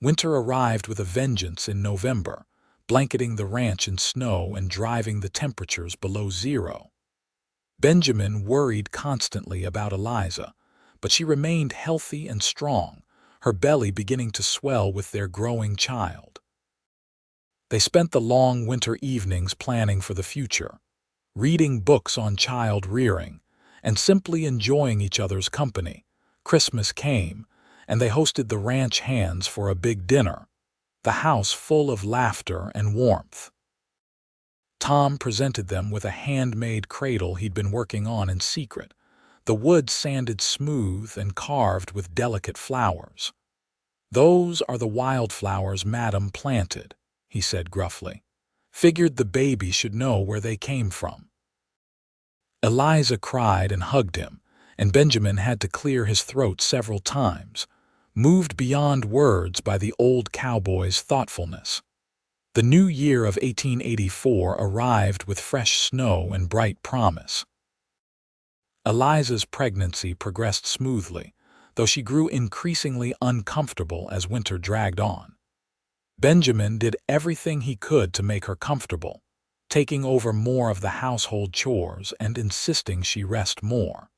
Winter arrived with a vengeance in November, blanketing the ranch in snow and driving the temperatures below zero. Benjamin worried constantly about Eliza, but she remained healthy and strong, her belly beginning to swell with their growing child. They spent the long winter evenings planning for the future, reading books on child rearing, and simply enjoying each other's company. Christmas came, and they hosted the ranch hands for a big dinner, the house full of laughter and warmth. Tom presented them with a handmade cradle he'd been working on in secret, the wood sanded smooth and carved with delicate flowers. "Those are the wildflowers Madam planted," he said gruffly. "Figured the baby should know where they came from." Eliza cried and hugged him, and Benjamin had to clear his throat several times, moved beyond words by the old cowboy's thoughtfulness. The new year of 1884 arrived with fresh snow and bright promise. Eliza's pregnancy progressed smoothly, though she grew increasingly uncomfortable as winter dragged on. Benjamin did everything he could to make her comfortable, taking over more of the household chores and insisting she rest more.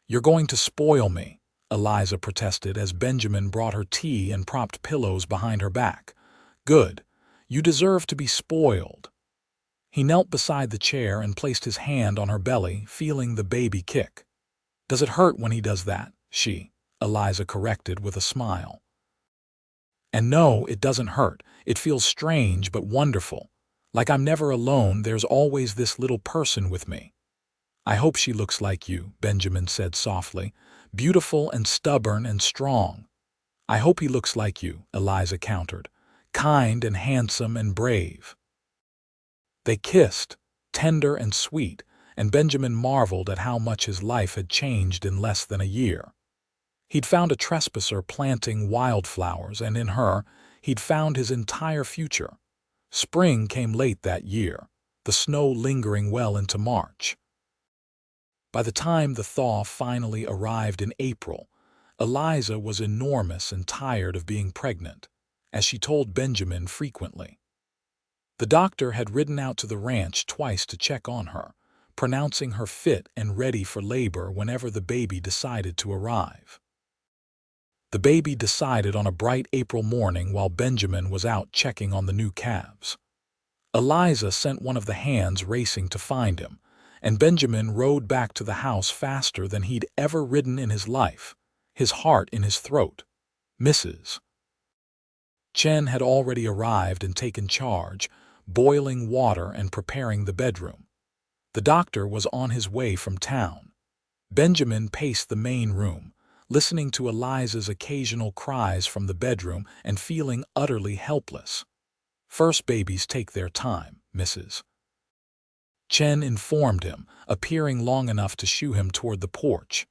"You're going to spoil me," Eliza protested as Benjamin brought her tea and propped pillows behind her back. "Good. You deserve to be spoiled." He knelt beside the chair and placed his hand on her belly, feeling the baby kick. "Does it hurt when he does that?" Eliza corrected with a smile. "And no, it doesn't hurt. It feels strange but wonderful. Like I'm never alone, there's always this little person with me." "I hope she looks like you," Benjamin said softly. "Beautiful and stubborn and strong." "I hope he looks like you," Eliza countered. "Kind and handsome and brave." They kissed, tender and sweet, and Benjamin marveled at how much his life had changed in less than a year. He'd found a trespasser planting wildflowers, and in her, he'd found his entire future. Spring came late that year, the snow lingering well into March. By the time the thaw finally arrived in April, Eliza was enormous and tired of being pregnant, as she told Benjamin frequently. The doctor had ridden out to the ranch twice to check on her, pronouncing her fit and ready for labor whenever the baby decided to arrive. The baby decided on a bright April morning while Benjamin was out checking on the new calves. Eliza sent one of the hands racing to find him, and Benjamin rode back to the house faster than he'd ever ridden in his life, his heart in his throat. Mrs. Chen had already arrived and taken charge, boiling water and preparing the bedroom. The doctor was on his way from town. Benjamin paced the main room, listening to Eliza's occasional cries from the bedroom and feeling utterly helpless. "First babies take their time, Mrs. Chen informed him, appearing long enough to shoo him toward the porch.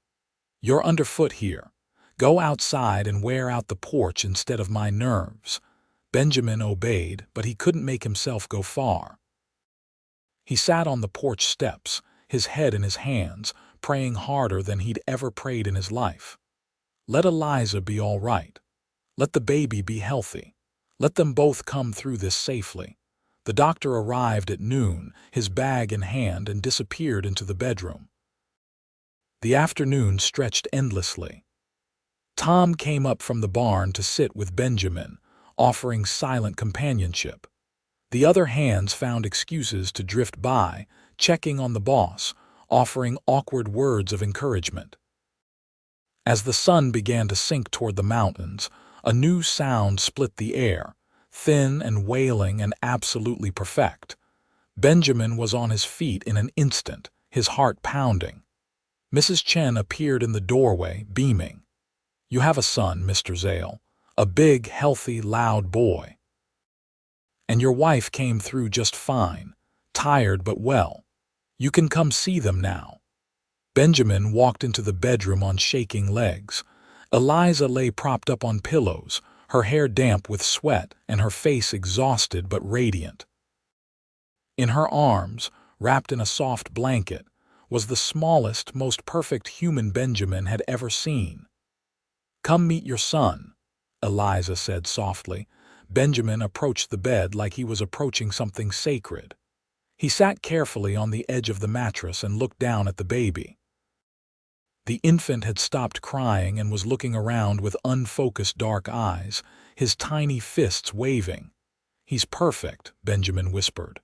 "You're underfoot here. Go outside and wear out the porch instead of my nerves." Benjamin obeyed, but he couldn't make himself go far. He sat on the porch steps, his head in his hands, praying harder than he'd ever prayed in his life. Let Eliza be all right. Let the baby be healthy. Let them both come through this safely. The doctor arrived at noon, his bag in hand, and disappeared into the bedroom. The afternoon stretched endlessly. Tom came up from the barn to sit with Benjamin, offering silent companionship. The other hands found excuses to drift by, checking on the boss, offering awkward words of encouragement. As the sun began to sink toward the mountains, a new sound split the air, thin and wailing and absolutely perfect. Benjamin was on his feet in an instant, his heart pounding. Mrs. Chen appeared in the doorway, beaming. "You have a son, Mr. Zale, a big, healthy, loud boy. And your wife came through just fine, tired but well. You can come see them now." Benjamin walked into the bedroom on shaking legs. Eliza lay propped up on pillows, her hair damp with sweat and her face exhausted but radiant. In her arms, wrapped in a soft blanket, was the smallest, most perfect human Benjamin had ever seen. "Come meet your son," Eliza said softly. Benjamin approached the bed like he was approaching something sacred. He sat carefully on the edge of the mattress and looked down at the baby. The infant had stopped crying and was looking around with unfocused dark eyes, his tiny fists waving. "He's perfect," Benjamin whispered.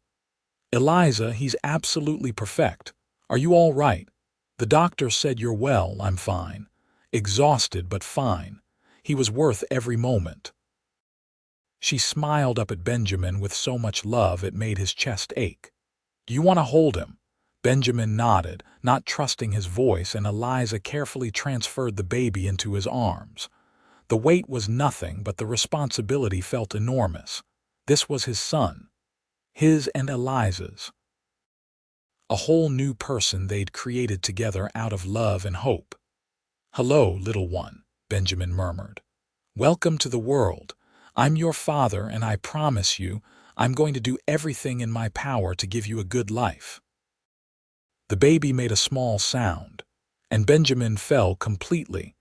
"Eliza, he's absolutely perfect. Are you all right? The doctor said you're well." "I'm fine. Exhausted but fine. He was worth every moment." She smiled up at Benjamin with so much love it made his chest ache. "Do you want to hold him?" Benjamin nodded, not trusting his voice, and Eliza carefully transferred the baby into his arms. The weight was nothing, but the responsibility felt enormous. This was his son. His and Eliza's. A whole new person they'd created together out of love and hope. "Hello, little one," Benjamin murmured. "Welcome to the world. I'm your father, and I promise you, I'm going to do everything in my power to give you a good life." The baby made a small sound, and Benjamin fell completely,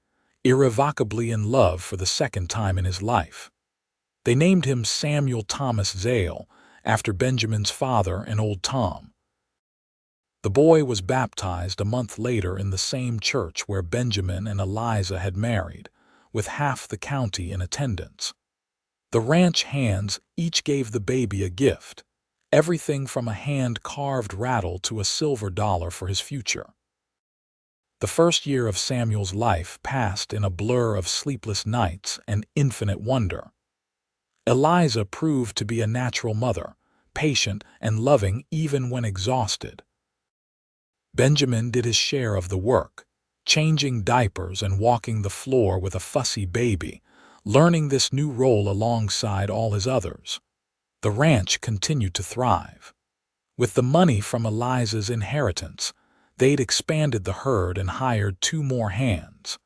irrevocably in love for the second time in his life. They named him Samuel Thomas Zale, after Benjamin's father and old Tom. The boy was baptized a month later in the same church where Benjamin and Eliza had married, with half the county in attendance. The ranch hands each gave the baby a gift, everything from a hand-carved rattle to a silver dollar for his future. The first year of Samuel's life passed in a blur of sleepless nights and infinite wonder. Eliza proved to be a natural mother, patient and loving even when exhausted. Benjamin did his share of the work, changing diapers and walking the floor with a fussy baby, learning this new role alongside all his others. The ranch continued to thrive. With the money from Eliza's inheritance, they'd expanded the herd and hired 2 more hands.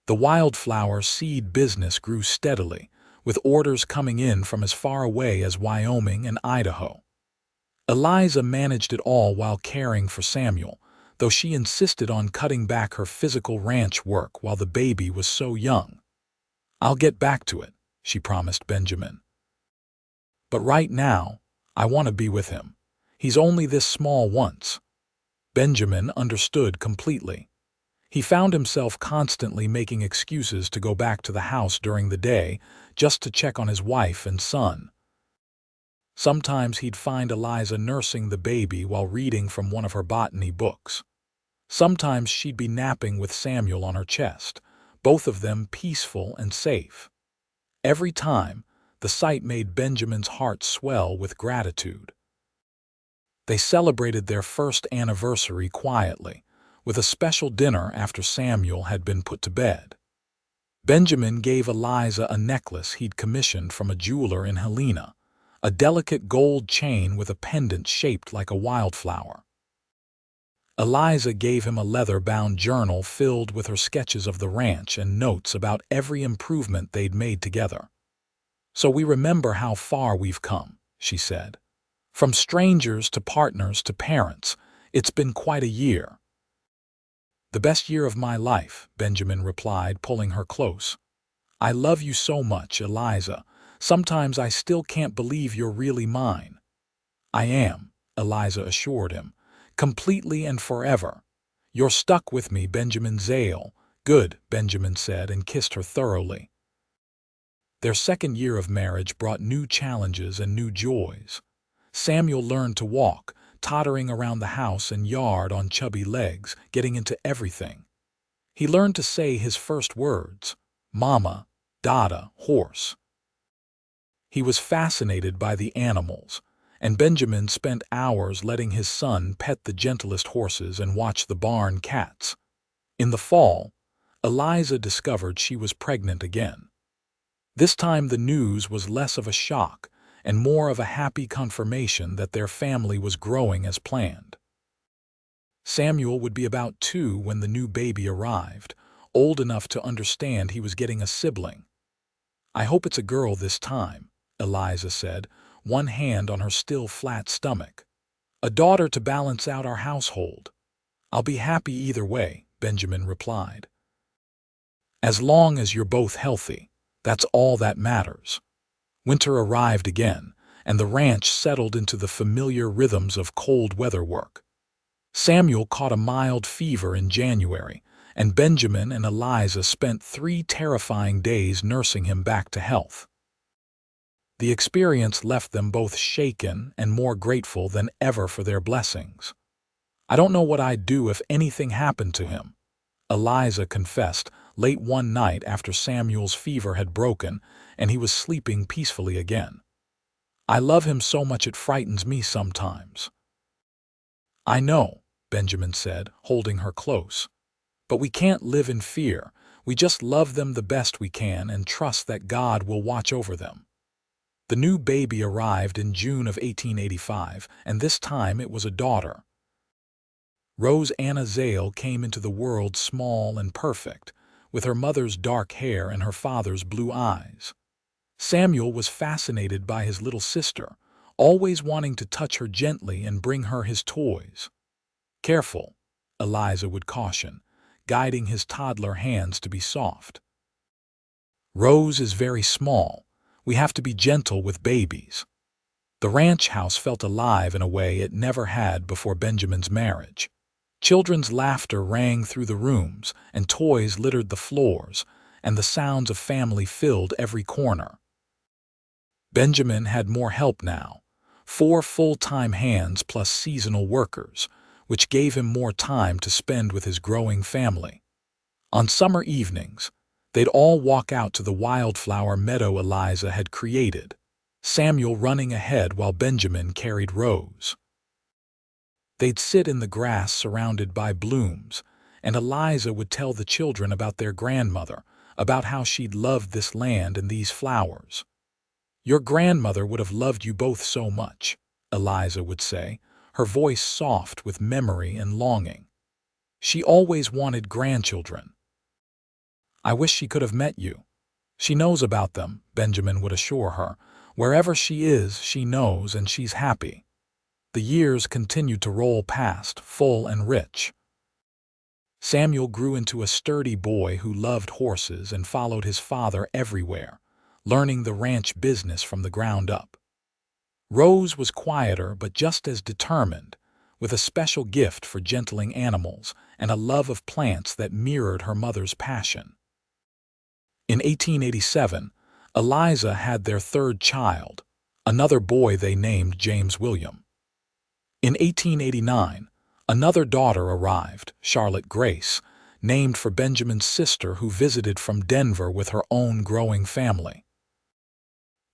The Wildflower seed business grew steadily, with orders coming in from as far away as Wyoming and Idaho. Eliza managed it all while caring for Samuel, though she insisted on cutting back her physical ranch work while the baby was so young. "I'll get back to it," she promised Benjamin. "But right now, I want to be with him. He's only this small once." Benjamin understood completely. He found himself constantly making excuses to go back to the house during the day just to check on his wife and son. Sometimes he'd find Eliza nursing the baby while reading from one of her botany books. Sometimes she'd be napping with Samuel on her chest, both of them peaceful and safe. Every time, the sight made Benjamin's heart swell with gratitude. They celebrated their first anniversary quietly, with a special dinner after Samuel had been put to bed. Benjamin gave Eliza a necklace he'd commissioned from a jeweler in Helena, a delicate gold chain with a pendant shaped like a wildflower. Eliza gave him a leather-bound journal filled with her sketches of the ranch and notes about every improvement they'd made together. "So we remember how far we've come," she said. "From strangers to partners to parents, it's been quite a year." "The best year of my life," Benjamin replied, pulling her close. "I love you so much, Eliza. Sometimes I still can't believe you're really mine." "I am," Eliza assured him, "completely and forever. You're stuck with me, Benjamin Zale." "Good," Benjamin said and kissed her thoroughly. Their second year of marriage brought new challenges and new joys. Samuel learned to walk, tottering around the house and yard on chubby legs, getting into everything. He learned to say his first words, "Mama, Dada, horse." He was fascinated by the animals, and Benjamin spent hours letting his son pet the gentlest horses and watch the barn cats. In the fall, Eliza discovered she was pregnant again. This time the news was less of a shock and more of a happy confirmation that their family was growing as planned. Samuel would be about 2 when the new baby arrived, old enough to understand he was getting a sibling. "I hope it's a girl this time," Eliza said, one hand on her still flat stomach. "A daughter to balance out our household." "I'll be happy either way," Benjamin replied. "As long as you're both healthy, that's all that matters." Winter arrived again, and the ranch settled into the familiar rhythms of cold weather work. Samuel caught a mild fever in January, and Benjamin and Eliza spent 3 terrifying days nursing him back to health. The experience left them both shaken and more grateful than ever for their blessings. "I don't know what I'd do if anything happened to him," Eliza confessed late one night after Samuel's fever had broken and he was sleeping peacefully again. "I love him so much it frightens me sometimes." "I know," Benjamin said, holding her close. "But we can't live in fear. We just love them the best we can and trust that God will watch over them." The new baby arrived in June of 1885, and this time it was a daughter. Rose Anna Zale came into the world small and perfect, with her mother's dark hair and her father's blue eyes. Samuel was fascinated by his little sister, always wanting to touch her gently and bring her his toys. "Careful," Eliza would caution, guiding his toddler hands to be soft. "Rose is very small. We have to be gentle with babies." The ranch house felt alive in a way it never had before Benjamin's marriage. Children's laughter rang through the rooms, and toys littered the floors, and the sounds of family filled every corner. Benjamin had more help now, 4 full-time hands plus seasonal workers, which gave him more time to spend with his growing family. On summer evenings, they'd all walk out to the wildflower meadow Eliza had created, Samuel running ahead while Benjamin carried Rose. They'd sit in the grass surrounded by blooms, and Eliza would tell the children about their grandmother, about how she'd loved this land and these flowers. "Your grandmother would have loved you both so much," Eliza would say, her voice soft with memory and longing. "She always wanted grandchildren. I wish she could have met you." "She knows about them," Benjamin would assure her. "Wherever she is, she knows and she's happy." The years continued to roll past, full and rich. Samuel grew into a sturdy boy who loved horses and followed his father everywhere, learning the ranch business from the ground up. Rose was quieter but just as determined, with a special gift for gentling animals and a love of plants that mirrored her mother's passion. In 1887, Eliza had their third child, another boy they named James William. In 1889, another daughter arrived, Charlotte Grace, named for Benjamin's sister who visited from Denver with her own growing family.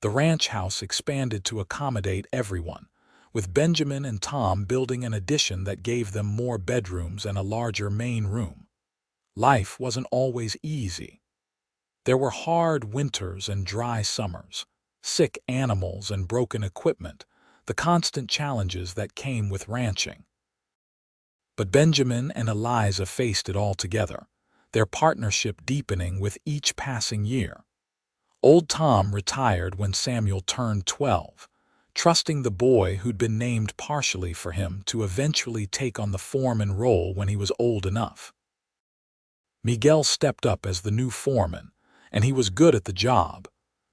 The ranch house expanded to accommodate everyone, with Benjamin and Tom building an addition that gave them more bedrooms and a larger main room. Life wasn't always easy. There were hard winters and dry summers, sick animals and broken equipment, the constant challenges that came with ranching. But Benjamin and Eliza faced it all together, their partnership deepening with each passing year. Old Tom retired when Samuel turned 12, trusting the boy who'd been named partially for him to eventually take on the foreman role when he was old enough. Miguel stepped up as the new foreman, and he was good at the job,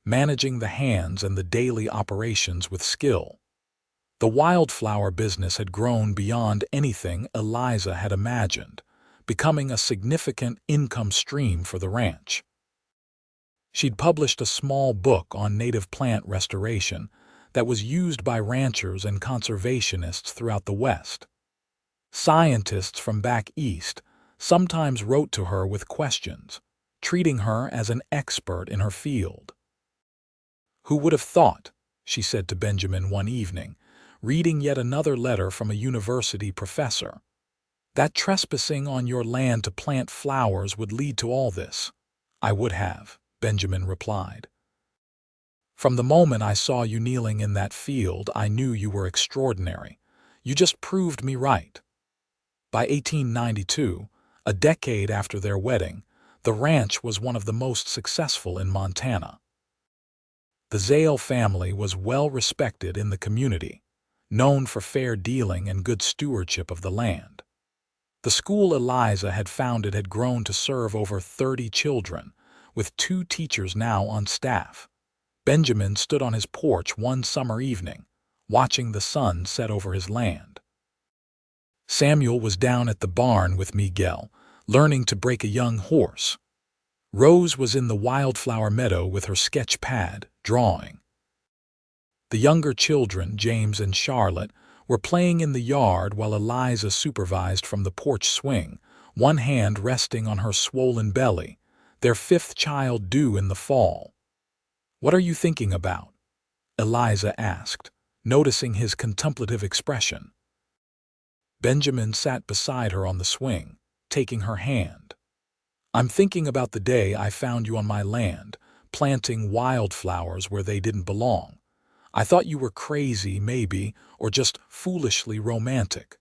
managing the hands and the daily operations with skill. The wildflower business had grown beyond anything Eliza had imagined, becoming a significant income stream for the ranch. She'd published a small book on native plant restoration that was used by ranchers and conservationists throughout the West. Scientists from back east sometimes wrote to her with questions, treating her as an expert in her field. "Who would have thought," she said to Benjamin one evening, reading yet another letter from a university professor, "that trespassing on your land to plant flowers would lead to all this?" "I would have," Benjamin replied. "From the moment I saw you kneeling in that field, I knew you were extraordinary. You just proved me right." By 1892, a decade after their wedding, the ranch was one of the most successful in Montana. The Zale family was well respected in the community, known for fair dealing and good stewardship of the land. The school Eliza had founded had grown to serve over 30 children, with 2 teachers now on staff. Benjamin stood on his porch one summer evening, watching the sun set over his land. Samuel was down at the barn with Miguel, learning to break a young horse. Rose was in the wildflower meadow with her sketch pad, drawing. The younger children, James and Charlotte, were playing in the yard while Eliza supervised from the porch swing, one hand resting on her swollen belly, their 5th child due in the fall. "What are you thinking about?" Eliza asked, noticing his contemplative expression. Benjamin sat beside her on the swing, taking her hand. "I'm thinking about the day I found you on my land, planting wildflowers where they didn't belong. I thought you were crazy, maybe, or just foolishly romantic.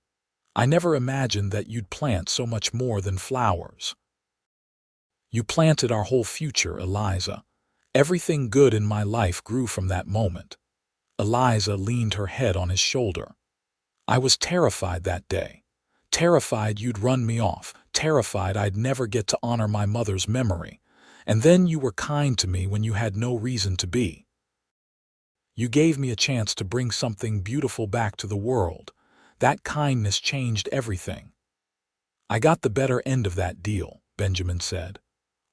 I never imagined that you'd plant so much more than flowers. You planted our whole future, Eliza. Everything good in my life grew from that moment." Eliza leaned her head on his shoulder. "I was terrified that day. Terrified you'd run me off. Terrified I'd never get to honor my mother's memory. And then you were kind to me when you had no reason to be. You gave me a chance to bring something beautiful back to the world. That kindness changed everything." "I got the better end of that deal," Benjamin said.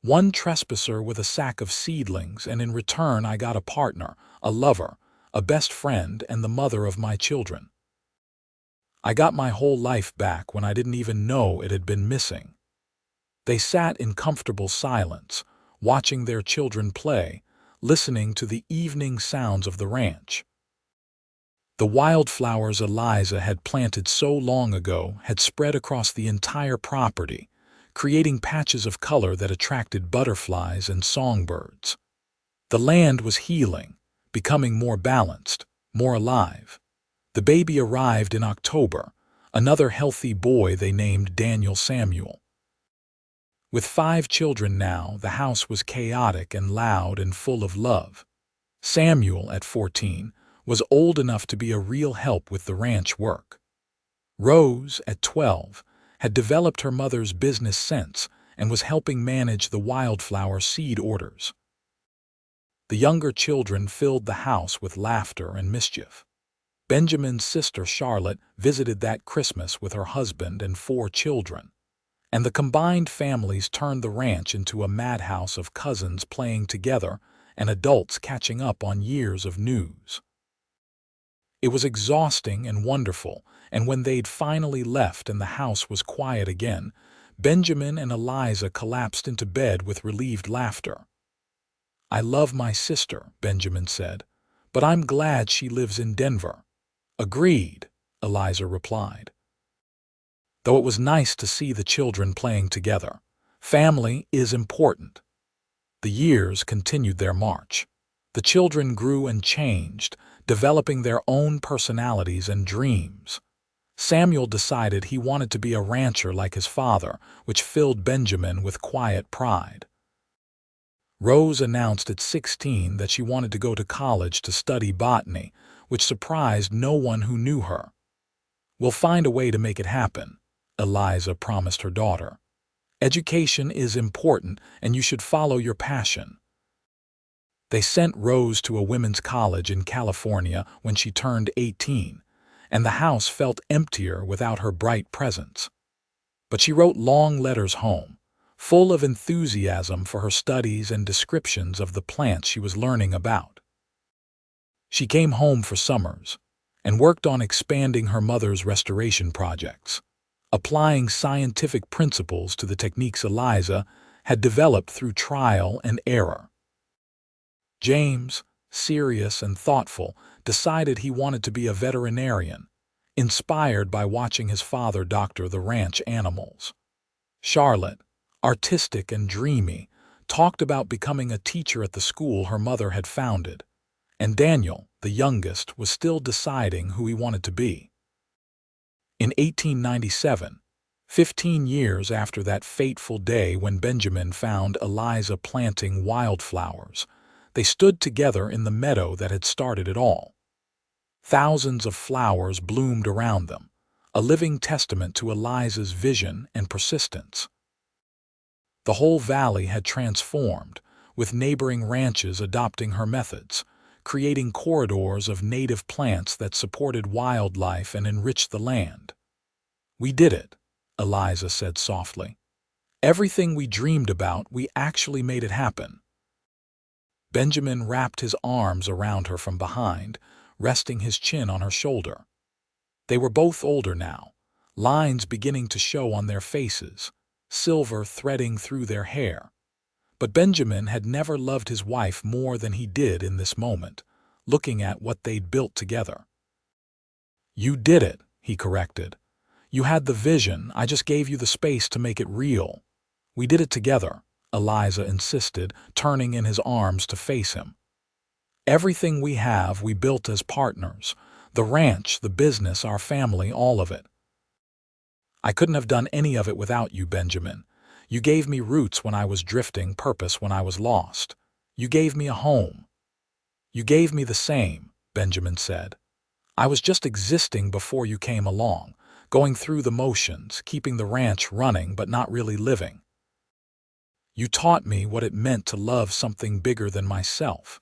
"One trespasser with a sack of seedlings, and in return I got a partner, a lover, a best friend, and the mother of my children. I got my whole life back when I didn't even know it had been missing." They sat in comfortable silence, watching their children play, listening to the evening sounds of the ranch. The wildflowers Eliza had planted so long ago had spread across the entire property, creating patches of color that attracted butterflies and songbirds. The land was healing, becoming more balanced, more alive. The baby arrived in October, another healthy boy they named Daniel Samuel. With 5 children now, the house was chaotic and loud and full of love. Samuel, at 14, was old enough to be a real help with the ranch work. Rose, at 12, had developed her mother's business sense and was helping manage the wildflower seed orders. The younger children filled the house with laughter and mischief. Benjamin's sister Charlotte visited that Christmas with her husband and 4 children, and the combined families turned the ranch into a madhouse of cousins playing together and adults catching up on years of news. It was exhausting and wonderful, and when they'd finally left and the house was quiet again, Benjamin and Eliza collapsed into bed with relieved laughter. "I love my sister," Benjamin said, "but I'm glad she lives in Denver." "Agreed," Eliza replied. Though it was nice to see the children playing together, family is important. The years continued their march. The children grew and changed, developing their own personalities and dreams. Samuel decided he wanted to be a rancher like his father, which filled Benjamin with quiet pride. Rose announced at 16 that she wanted to go to college to study botany, which surprised no one who knew her. "We'll find a way to make it happen," Eliza promised her daughter. "Education is important, and you should follow your passion." They sent Rose to a women's college in California when she turned 18, and the house felt emptier without her bright presence. But she wrote long letters home, full of enthusiasm for her studies and descriptions of the plants she was learning about. She came home for summers and worked on expanding her mother's restoration projects, applying scientific principles to the techniques Eliza had developed through trial and error. James, serious and thoughtful, decided he wanted to be a veterinarian, inspired by watching his father doctor the ranch animals. Charlotte, artistic and dreamy, talked about becoming a teacher at the school her mother had founded, and Daniel, the youngest, was still deciding who he wanted to be. In 1897, 15 years after that fateful day when Benjamin found Eliza planting wildflowers, they stood together in the meadow that had started it all. Thousands of flowers bloomed around them, a living testament to Eliza's vision and persistence. The whole valley had transformed, with neighboring ranches adopting her methods, creating corridors of native plants that supported wildlife and enriched the land. "We did it," Eliza said softly. "Everything we dreamed about, we actually made it happen." Benjamin wrapped his arms around her from behind, resting his chin on her shoulder. They were both older now, lines beginning to show on their faces, silver threading through their hair. But Benjamin had never loved his wife more than he did in this moment, looking at what they'd built together. "You did it," he corrected. "You had the vision, I just gave you the space to make it real." "We did it together," Eliza insisted, turning in his arms to face him. "Everything we have, we built as partners. The ranch, the business, our family, all of it. I couldn't have done any of it without you, Benjamin. You gave me roots when I was drifting, purpose when I was lost. You gave me a home." "You gave me the same," Benjamin said. "I was just existing before you came along, going through the motions, keeping the ranch running but not really living. You taught me what it meant to love something bigger than myself.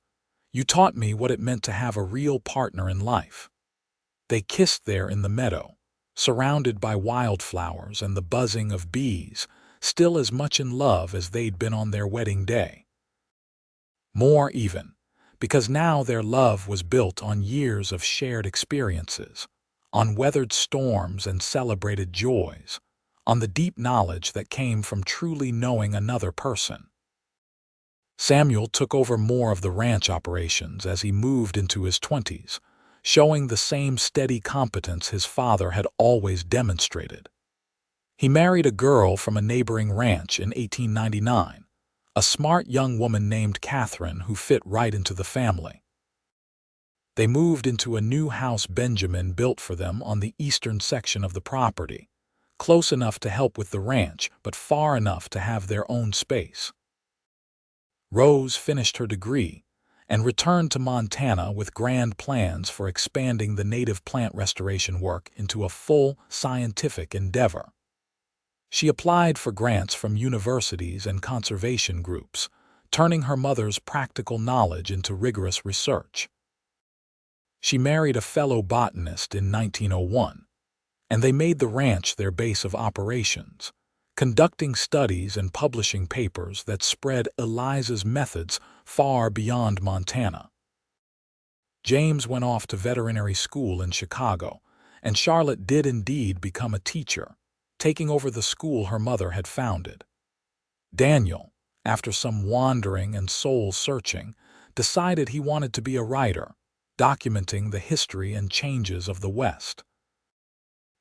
You taught me what it meant to have a real partner in life." They kissed there in the meadow, surrounded by wildflowers and the buzzing of bees, still as much in love as they'd been on their wedding day. More even, because now their love was built on years of shared experiences, on weathered storms and celebrated joys, on the deep knowledge that came from truly knowing another person. Samuel took over more of the ranch operations as he moved into his 20s, showing the same steady competence his father had always demonstrated. He married a girl from a neighboring ranch in 1899, a smart young woman named Catherine who fit right into the family. They moved into a new house Benjamin built for them on the eastern section of the property, close enough to help with the ranch, but far enough to have their own space. Rose finished her degree and returned to Montana with grand plans for expanding the native plant restoration work into a full scientific endeavor. She applied for grants from universities and conservation groups, turning her mother's practical knowledge into rigorous research. She married a fellow botanist in 1901, and they made the ranch their base of operations, conducting studies and publishing papers that spread Eliza's methods far beyond Montana. James went off to veterinary school in Chicago, and Charlotte did indeed become a teacher, taking over the school her mother had founded. Daniel, after some wandering and soul-searching, decided he wanted to be a writer, documenting the history and changes of the West.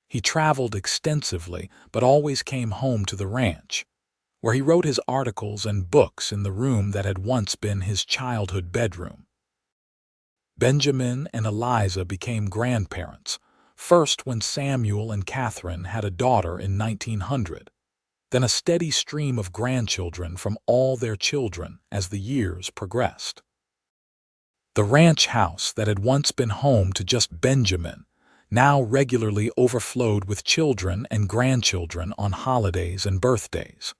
He traveled extensively, but always came home to the ranch, where he wrote his articles and books in the room that had once been his childhood bedroom. Benjamin and Eliza became grandparents, first when Samuel and Catherine had a daughter in 1900, then a steady stream of grandchildren from all their children as the years progressed. The ranch house that had once been home to just Benjamin now regularly overflowed with children and grandchildren on holidays and birthdays.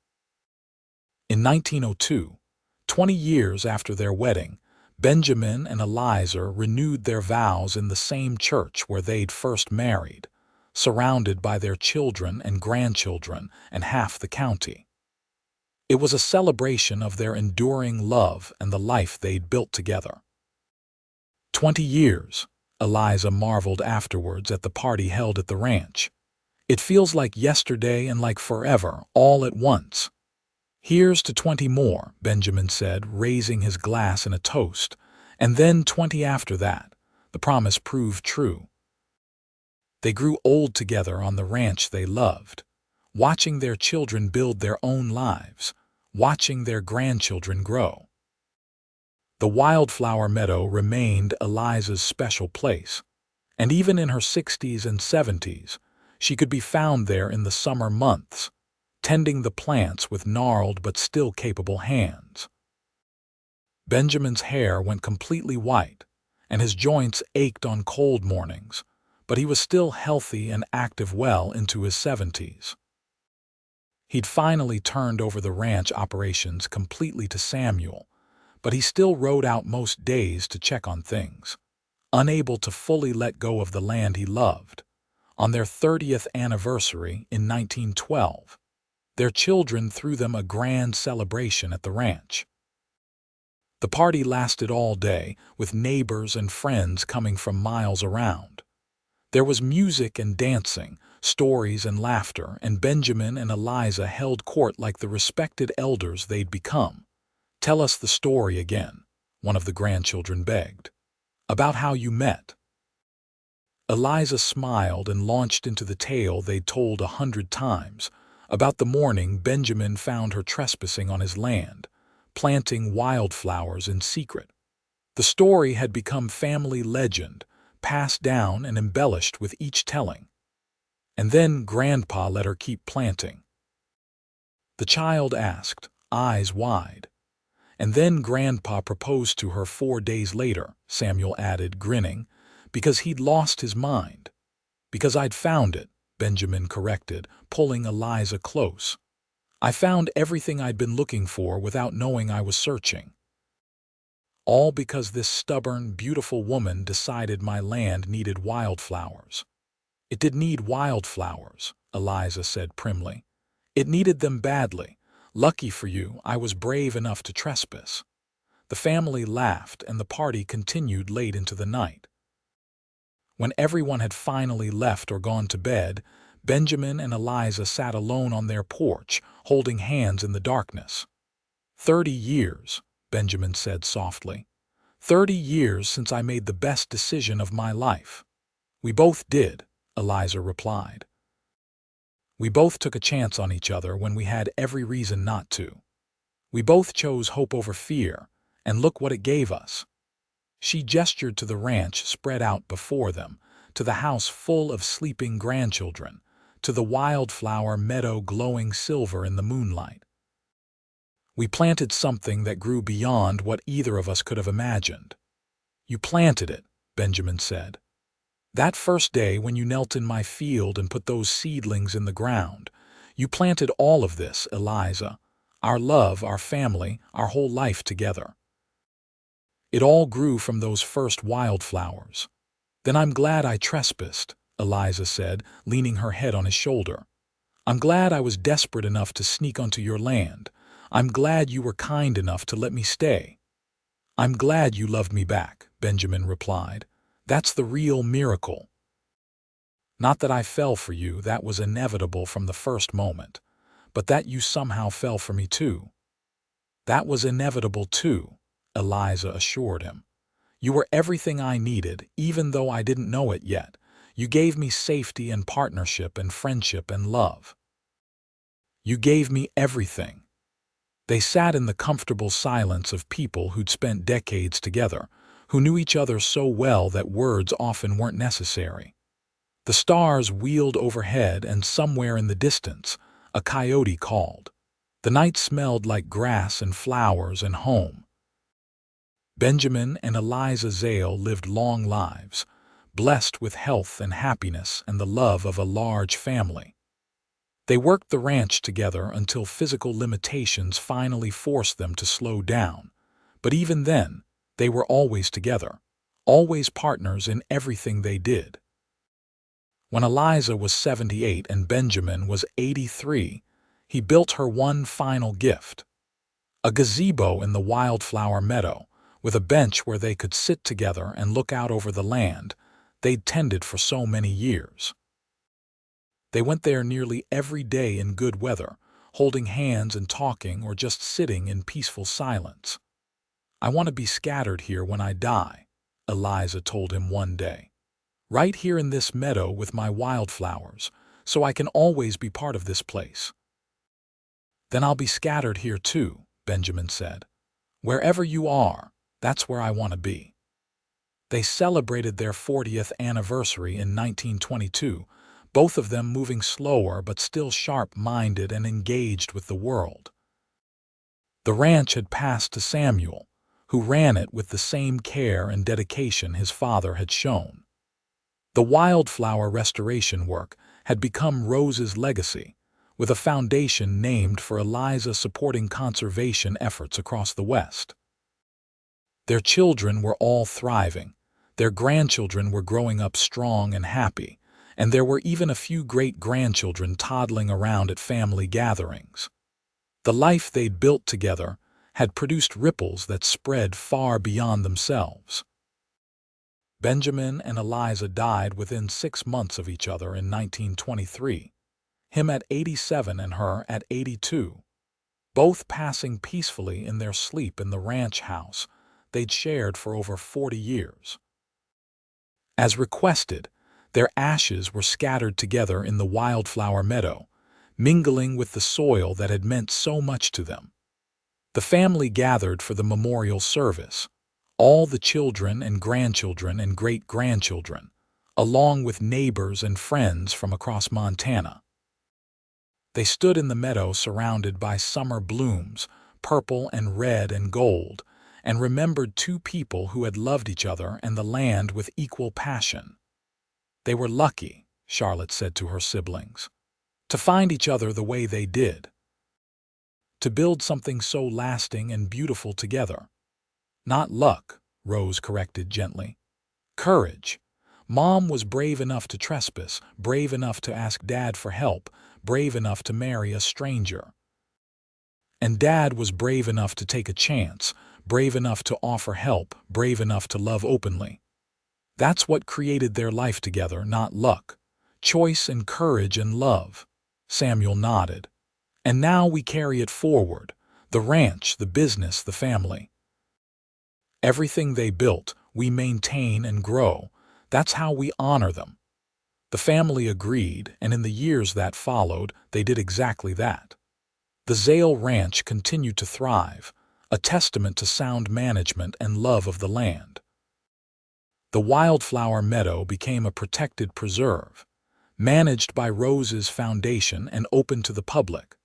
In 1902, 20 years after their wedding, Benjamin and Eliza renewed their vows in the same church where they'd first married, surrounded by their children and grandchildren and half the county. It was a celebration of their enduring love and the life they'd built together. 20 years, Eliza marveled afterwards at the party held at the ranch. It feels like yesterday and like forever, all at once. Here's to 20 more, Benjamin said, raising his glass in a toast, and then 20 after that. The promise proved true. They grew old together on the ranch they loved, watching their children build their own lives, watching their grandchildren grow. The Wildflower Meadow remained Eliza's special place, and even in her 60s and 70s, she could be found there in the summer months, tending the plants with gnarled but still capable hands. Benjamin's hair went completely white, and his joints ached on cold mornings, but he was still healthy and active well into his 70s. He'd finally turned over the ranch operations completely to Samuel, but he still rode out most days to check on things, unable to fully let go of the land he loved. On their 30th anniversary in 1912, their children threw them a grand celebration at the ranch. The party lasted all day, with neighbors and friends coming from miles around. There was music and dancing, stories and laughter, and Benjamin and Eliza held court like the respected elders they'd become. "Tell us the story again," one of the grandchildren begged. "About how you met." Eliza smiled and launched into the tale they'd told 100 times, about the morning Benjamin found her trespassing on his land, planting wildflowers in secret. The story had become family legend, passed down and embellished with each telling. And then Grandpa let her keep planting. The child asked, eyes wide. And then Grandpa proposed to her 4 days later, Samuel added, grinning, because he'd lost his mind. "Because I'd found it," Benjamin corrected, pulling Eliza close. "I found everything I'd been looking for without knowing I was searching. All because this stubborn, beautiful woman decided my land needed wildflowers." "It did need wildflowers," Eliza said primly. "It needed them badly. Lucky for you, I was brave enough to trespass." The family laughed, and the party continued late into the night. When everyone had finally left or gone to bed, Benjamin and Eliza sat alone on their porch, holding hands in the darkness. 30 years, Benjamin said softly. 30 years since I made the best decision of my life." "We both did," Eliza replied. "We both took a chance on each other when we had every reason not to. We both chose hope over fear, and look what it gave us." She gestured to the ranch spread out before them, to the house full of sleeping grandchildren, to the wildflower meadow glowing silver in the moonlight. "We planted something that grew beyond what either of us could have imagined." "You planted it," Benjamin said. "That first day when you knelt in my field and put those seedlings in the ground, You planted all of this, Eliza. Our love, our family, our whole life together. It all grew from those first wildflowers. Then I'm glad I trespassed, Eliza said, leaning her head on his shoulder. I'm glad I was desperate enough to sneak onto your land. I'm glad you were kind enough to let me stay. I'm glad you loved me back, Benjamin replied. That's the real miracle. Not that I fell for you, that was inevitable from the first moment, but that you somehow fell for me too. That was inevitable too, Eliza assured him. You were everything I needed, even though I didn't know it yet. You gave me safety and partnership and friendship and love. You gave me everything. They sat in the comfortable silence of people who'd spent decades together, who knew each other so well that words often weren't necessary. The stars wheeled overhead, and somewhere in the distance, a coyote called. The night smelled like grass and flowers and home. Benjamin and Eliza Zale lived long lives, blessed with health and happiness and the love of a large family. They worked the ranch together until physical limitations finally forced them to slow down. But even then, they were always together, always partners in everything they did. When Eliza was 78 and Benjamin was 83, he built her one final gift. A gazebo in the wildflower meadow, with a bench where they could sit together and look out over the land they'd tended for so many years. They went there nearly every day in good weather, holding hands and talking or just sitting in peaceful silence. I want to be scattered here when I die, Eliza told him one day. Right here in this meadow with my wildflowers, so I can always be part of this place. Then I'll be scattered here too, Benjamin said. Wherever you are, that's where I want to be. They celebrated their 40th anniversary in 1922, both of them moving slower but still sharp-minded and engaged with the world. The ranch had passed to Samuel, who ran it with the same care and dedication his father had shown. The wildflower restoration work had become Rose's legacy, with a foundation named for Eliza supporting conservation efforts across the West. Their children were all thriving, their grandchildren were growing up strong and happy, and there were even a few great-grandchildren toddling around at family gatherings. The life they'd built together had produced ripples that spread far beyond themselves. Benjamin and Eliza died within 6 months of each other in 1923, him at 87 and her at 82, both passing peacefully in their sleep in the ranch house they'd shared for over 40 years. As requested, their ashes were scattered together in the wildflower meadow, mingling with the soil that had meant so much to them. The family gathered for the memorial service, all the children and grandchildren and great-grandchildren, along with neighbors and friends from across Montana. They stood in the meadow surrounded by summer blooms, purple and red and gold, and remembered two people who had loved each other and the land with equal passion. They were lucky, Charlotte said to her siblings, to find each other the way they did, to build something so lasting and beautiful together. Not luck, Rose corrected gently. Courage. Mom was brave enough to trespass, brave enough to ask Dad for help, brave enough to marry a stranger. And Dad was brave enough to take a chance, brave enough to offer help, brave enough to love openly. That's what created their life together, not luck. Choice and courage and love. Samuel nodded. And now we carry it forward. The ranch, the business, the family. Everything they built, we maintain and grow. That's how we honor them. The family agreed, and in the years that followed, they did exactly that. The Zale Ranch continued to thrive, a testament to sound management and love of the land. The wildflower meadow became a protected preserve, managed by Rose's Foundation and open to the public,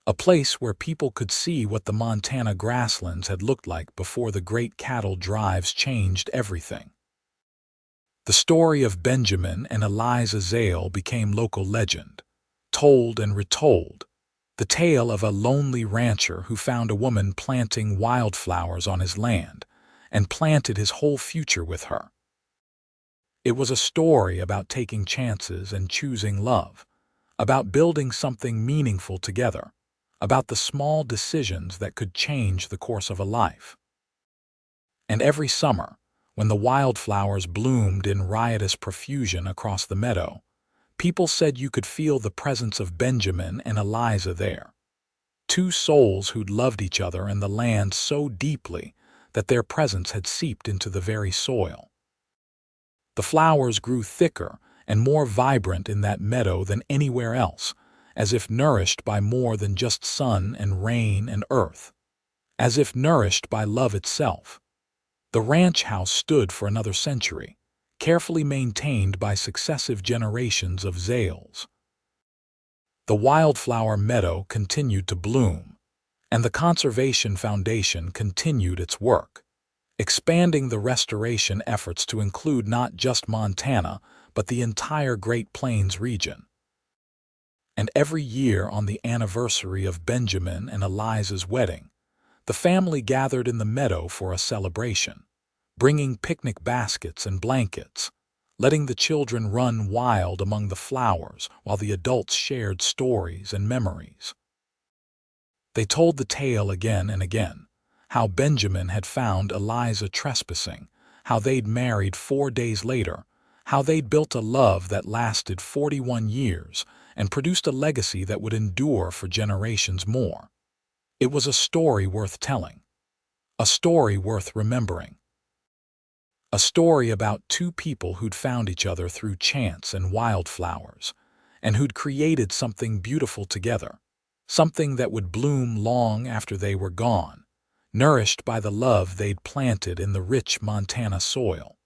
a place where people could see what the Montana grasslands had looked like before the great cattle drives changed everything. The story of Benjamin and Eliza Zale became local legend, told and retold. The tale of a lonely rancher who found a woman planting wildflowers on his land and planted his whole future with her. It was a story about taking chances and choosing love, about building something meaningful together, about the small decisions that could change the course of a life. And every summer, when the wildflowers bloomed in riotous profusion across the meadow, people said you could feel the presence of Benjamin and Eliza there. Two souls who'd loved each other and the land so deeply that their presence had seeped into the very soil. The flowers grew thicker and more vibrant in that meadow than anywhere else, as if nourished by more than just sun and rain and earth, as if nourished by love itself. The ranch house stood for another century, carefully maintained by successive generations of Zales. The wildflower meadow continued to bloom, and the Conservation Foundation continued its work, expanding the restoration efforts to include not just Montana, but the entire Great Plains region. And every year on the anniversary of Benjamin and Eliza's wedding, the family gathered in the meadow for a celebration, bringing picnic baskets and blankets, letting the children run wild among the flowers while the adults shared stories and memories. They told the tale again and again, how Benjamin had found Eliza trespassing, how they'd married 4 days later, how they'd built a love that lasted 41 years and produced a legacy that would endure for generations more. It was a story worth telling, a story worth remembering. A story about two people who'd found each other through chance and wildflowers, and who'd created something beautiful together, something that would bloom long after they were gone, nourished by the love they'd planted in the rich Montana soil.